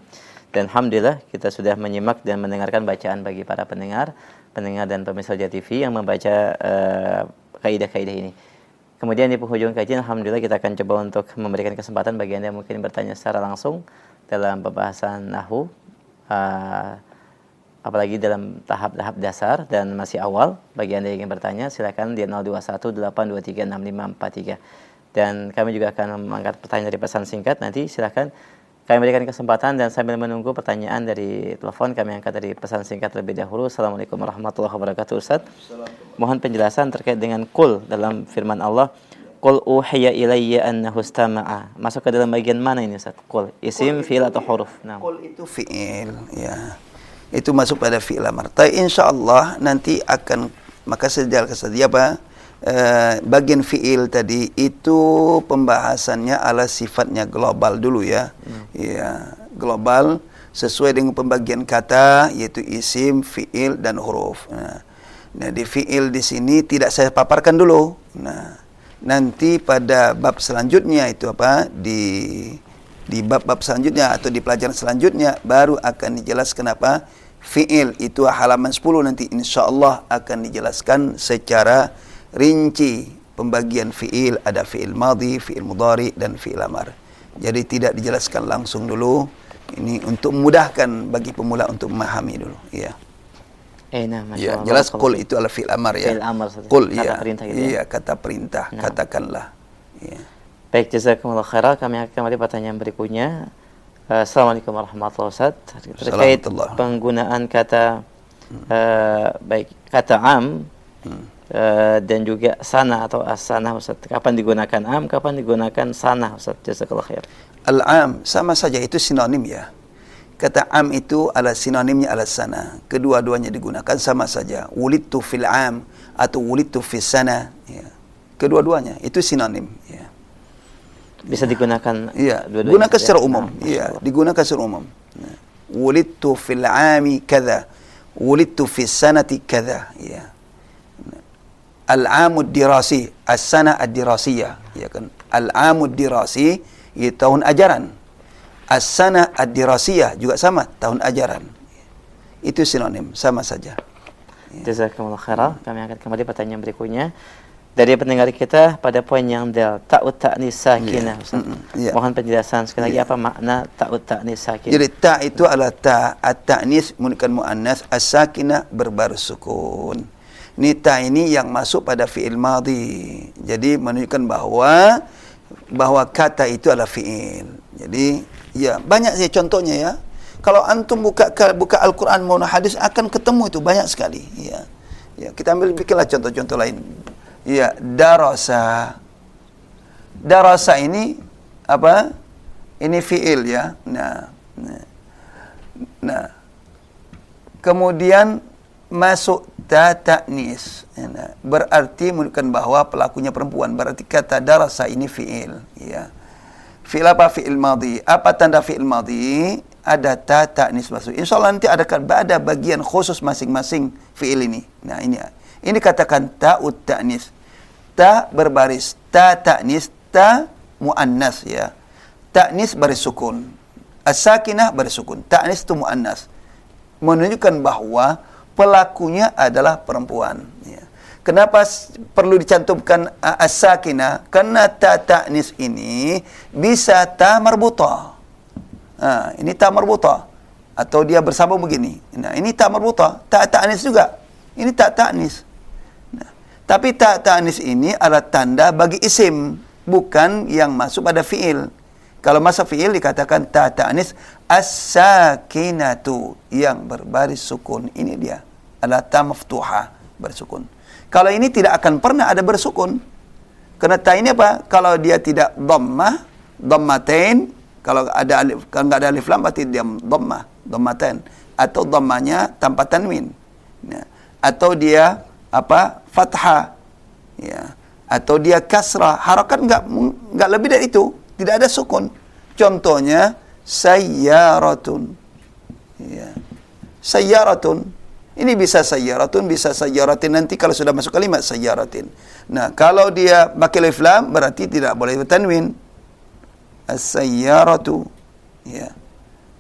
Dan alhamdulillah kita sudah menyimak dan mendengarkan bacaan bagi para pendengar dan pemirsa Roja TV yang membaca kaidah-kaidah ini. Kemudian di penghujung kajian, alhamdulillah kita akan coba untuk memberikan kesempatan bagi Anda yang mungkin bertanya secara langsung dalam pembahasan nahwu, apalagi dalam tahap-tahap dasar dan masih awal. Bagi Anda yang ingin bertanya, silakan di 0218236543. Dan kami juga akan mengangkat pertanyaan dari pesan singkat. Nanti silakan kami berikan kesempatan, dan sambil menunggu pertanyaan dari telepon, kami angkat dari pesan singkat terlebih dahulu. Assalamualaikum warahmatullahi wabarakatuh. Ustaz, mohon penjelasan terkait dengan kul dalam firman Allah, Qul uhiya ilayya annahu istama'a. Masuk ke dalam bagian mana ini Ustaz? Kul, isim, fi'il atau huruf? Nah. Kul itu fi'il, ya. Itu masuk pada fi'il amar. Tapi insyaallah nanti akan, maka sejak apa? Bagian fi'il tadi itu pembahasannya ala sifatnya global dulu ya. Ya, global sesuai dengan pembagian kata, yaitu isim, fi'il dan huruf. Nah, di fi'il di sini tidak saya paparkan dulu. Nah, nanti pada bab selanjutnya itu apa? Di bab-bab selanjutnya atau di pelajaran selanjutnya baru akan dijelaskan apa? Fi'il itu halaman 10 nanti insyaallah akan dijelaskan secara rinci pembagian fi'il, ada fi'il madhi, fi'il mudhari dan fi'il amar. Jadi tidak dijelaskan langsung dulu. Ini untuk memudahkan bagi pemula untuk memahami dulu, ya. Ya, jelas qul itu adalah fi'il amar ya. Fi'il amar, qul kata ya. perintah gitu ya. Iya, kata perintah, katakanlah. Ya. Baik, jazakumullah khairan. Kami akan kembali pertanyaan berikutnya. Assalamualaikum warahmatullahi wabarakatuh. Terkait penggunaan kata baik kata am dan juga sana atau as-sanah Ustaz. Kapan digunakan am, kapan digunakan sanah Ustaz? Jazakallahu khair. Al-am sama saja, itu sinonim ya. Kata am itu adalah sinonimnya al-sana. Kedua-duanya digunakan sama saja. Wulidtu fil am atau wulidtu fis sana, ya. Kedua-duanya itu sinonim, ya. Bisa digunakan gunakan secara umum. Iya, digunakan secara umum. Wulidtu fil ami kadza, wulidtu fis sanati kadza, ya. Al-amud dirasi, as-sana ad-dirasiyah, ya kan. Al-amud dirasi itu tahun ajaran. As-sana ad-dirasiyah juga sama, tahun ajaran. Itu sinonim, sama saja. Jazakumullah khairan. Kami akan kembali pertanyaan berikutnya dari pendengar kita pada poin yang del ta'ut ta'nis sakinah. Mohon penjelasan sekali lagi apa makna ta'ut ta'nis sakinah. Jadi ta itu adalah ta at-ta'nis menunjukkan muannas, as-sakinah berbaris sukun. Nita ini yang masuk pada fi'il madhi. Jadi menunjukkan bahwa kata itu adalah fi'il. Jadi ya banyak sih contohnya ya. Kalau antum buka Al-Quran maupun hadis akan ketemu itu banyak sekali. Ya, ya kita bikinlah contoh-contoh lain. Ya, darasa. Darasa ini apa? Ini fi'il ya. Nah. Kemudian masuk ta ta'nis. Nah, berarti menunjukkan bahwa pelakunya perempuan. Berarti kata darasa ini fi'il, ya. Fi'il apa? Fi'il madhi. Apa tanda fi'il madhi? Ada ta ta'nis masuk. Insyaallah nanti ada bagian khusus masing-masing fi'il ini. Nah, ini katakan ta'ut ta'nis. Ta berbaris, ta ta'nis, ta muannas ya. Ta'nis baris sukun. As-sakinah baris sukun. Ta'nis itu muannas. Menunjukkan bahwa pelakunya adalah perempuan, ya. Kenapa perlu dicantumkan as-sakinah? Karena ta ta'nis ini bisa ta marbutah. Nah, ini ta marbutah atau dia bersambung begini. Nah, ini ta marbutah, ta ta'nis juga. Ini ta ta'nis. Nah, tapi ta ta'nis ini adalah tanda bagi isim, bukan yang masuk pada fi'il. Kalau masuk fi'il dikatakan ta ta'nis as-sakinatu yang berbaris sukun. Ini dia adalah ta maftuha bersukun. Kalau ini tidak akan pernah ada bersukun. Karena ta ini apa? Kalau dia tidak dhammah, dhammatain, kalau enggak ada alif lam berarti dia dhammah, dhammatain, atau dhammanya tanpa tanwin. Ya. Atau dia apa? Fathah. Ya. Atau dia kasrah, harakat enggak lebih dari itu. Tidak ada sukun. Contohnya sayyaratun. Ya. Sayyaratun. Ini bisa sayyaratun, bisa sayyaratin nanti kalau sudah masuk kalimat sayyaratin. Nah, kalau dia pakai alif lam berarti tidak boleh bertanwin. As-sayyaratu. Ya.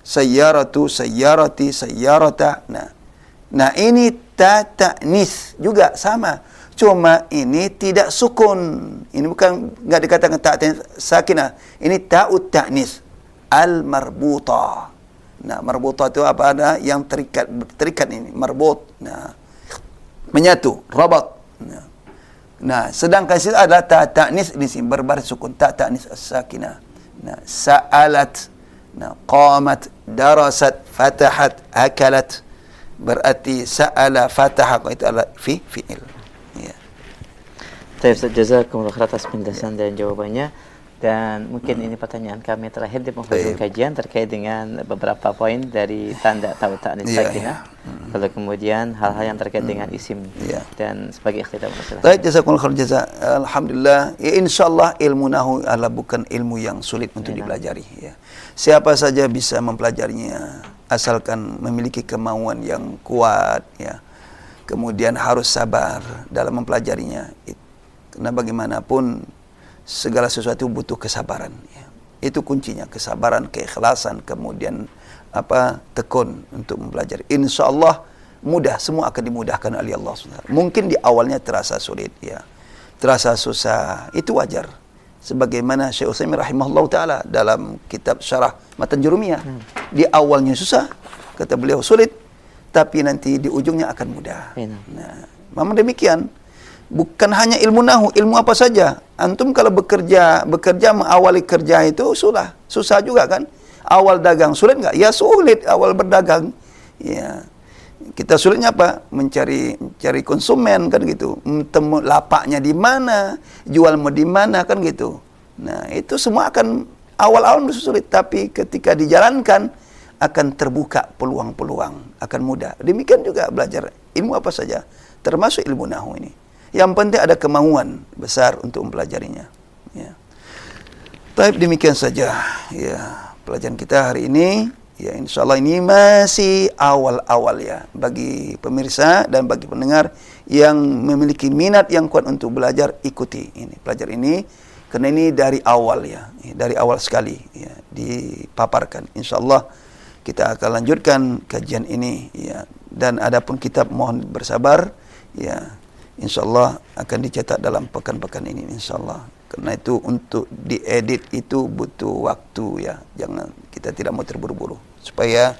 Sayyaratu, sayyarati, sayyarata. Nah, ini ta ta'nis juga sama. Cuma ini tidak sukun. Ini bukan enggak dikatakan ta sakinah. Ini ta'ut ta'nis al-marbuta. Nah, marbuta itu apa? Ada yang terikat ini, marbut. Nah, menyatu, rabat. Nah, sedangkan situ ada ta ta'nis di sini berbaris sukun, ta ta'nis as-sakinah. Nah, sa'alat, nah, qamat, darasat, fatahat, akalat. Berarti sa'ala, fataha itu adalah fi'il. Ya. Baik, Ustaz, jazakumullah khair atas penjelasan dan jawabannya. Dan mungkin ini pertanyaan kami terakhir di penghujung kajian terkait dengan beberapa poin dari tanda ta'ut ta'nis sakinah. Lalu kemudian hal-hal yang terkait dengan isim dan sebagai ikhtiar masalah. Baik, jazakumullah khair jaza. Alhamdulillah, ya, insyaallah ilmu nahwu adalah bukan ilmu yang sulit untuk dipelajari, ya. Siapa saja bisa mempelajarinya asalkan memiliki kemauan yang kuat, ya. Kemudian harus sabar dalam mempelajarinya. Karena bagaimanapun segala sesuatu butuh kesabaran, ya. Itu kuncinya, kesabaran, keikhlasan, kemudian tekun untuk mempelajari. Insyaallah mudah, semua akan dimudahkan oleh Allah SWT. Mungkin di awalnya terasa sulit, ya, terasa susah, itu wajar. Sebagaimana Syekh Utsaimin rahimahullah taala dalam kitab Syarah Matan Jurumiyah, di awalnya susah, kata beliau sulit, tapi nanti di ujungnya akan mudah. Nah, memang demikian. Bukan hanya ilmu nahwu, ilmu apa saja. Antum kalau bekerja mengawali kerja itu susah juga kan? Awal dagang sulit enggak? Ya sulit awal berdagang. Ya. Kita sulitnya apa? Mencari konsumen kan gitu. Temu lapaknya di mana, jual mau di mana kan gitu. Nah, itu semua akan awal-awal sulit, tapi ketika dijalankan akan terbuka peluang-peluang, akan mudah. Demikian juga belajar ilmu apa saja, termasuk ilmu nahwu ini. Yang penting ada kemauan besar untuk mempelajarinya. Ya. Baik, demikian saja ya pelajaran kita hari ini. Ya, insyaallah ini masih awal-awal ya bagi pemirsa dan bagi pendengar yang memiliki minat yang kuat untuk belajar, ikuti ini pelajaran ini karena ini dari awal ya, dari awal sekali ya dipaparkan. Insyaallah kita akan lanjutkan kajian ini ya, dan adapun kitab mohon bersabar ya. InsyaAllah akan dicetak dalam pekan-pekan ini insyaAllah. Karena itu untuk diedit itu butuh waktu ya. Jangan, kita tidak mau terburu-buru supaya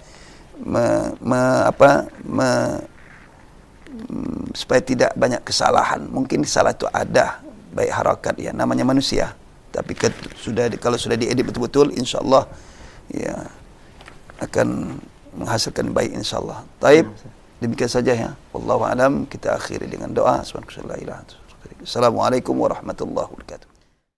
supaya tidak banyak kesalahan. Mungkin salah itu ada, baik harakat ya, namanya manusia. Tapi kalau sudah diedit betul-betul insyaallah ya akan menghasilkan baik insyaallah. Taib. Demikian saja ya. Wallahu a'lam. Kita akhiri dengan doa. Assalamualaikum warahmatullahi wabarakatuh.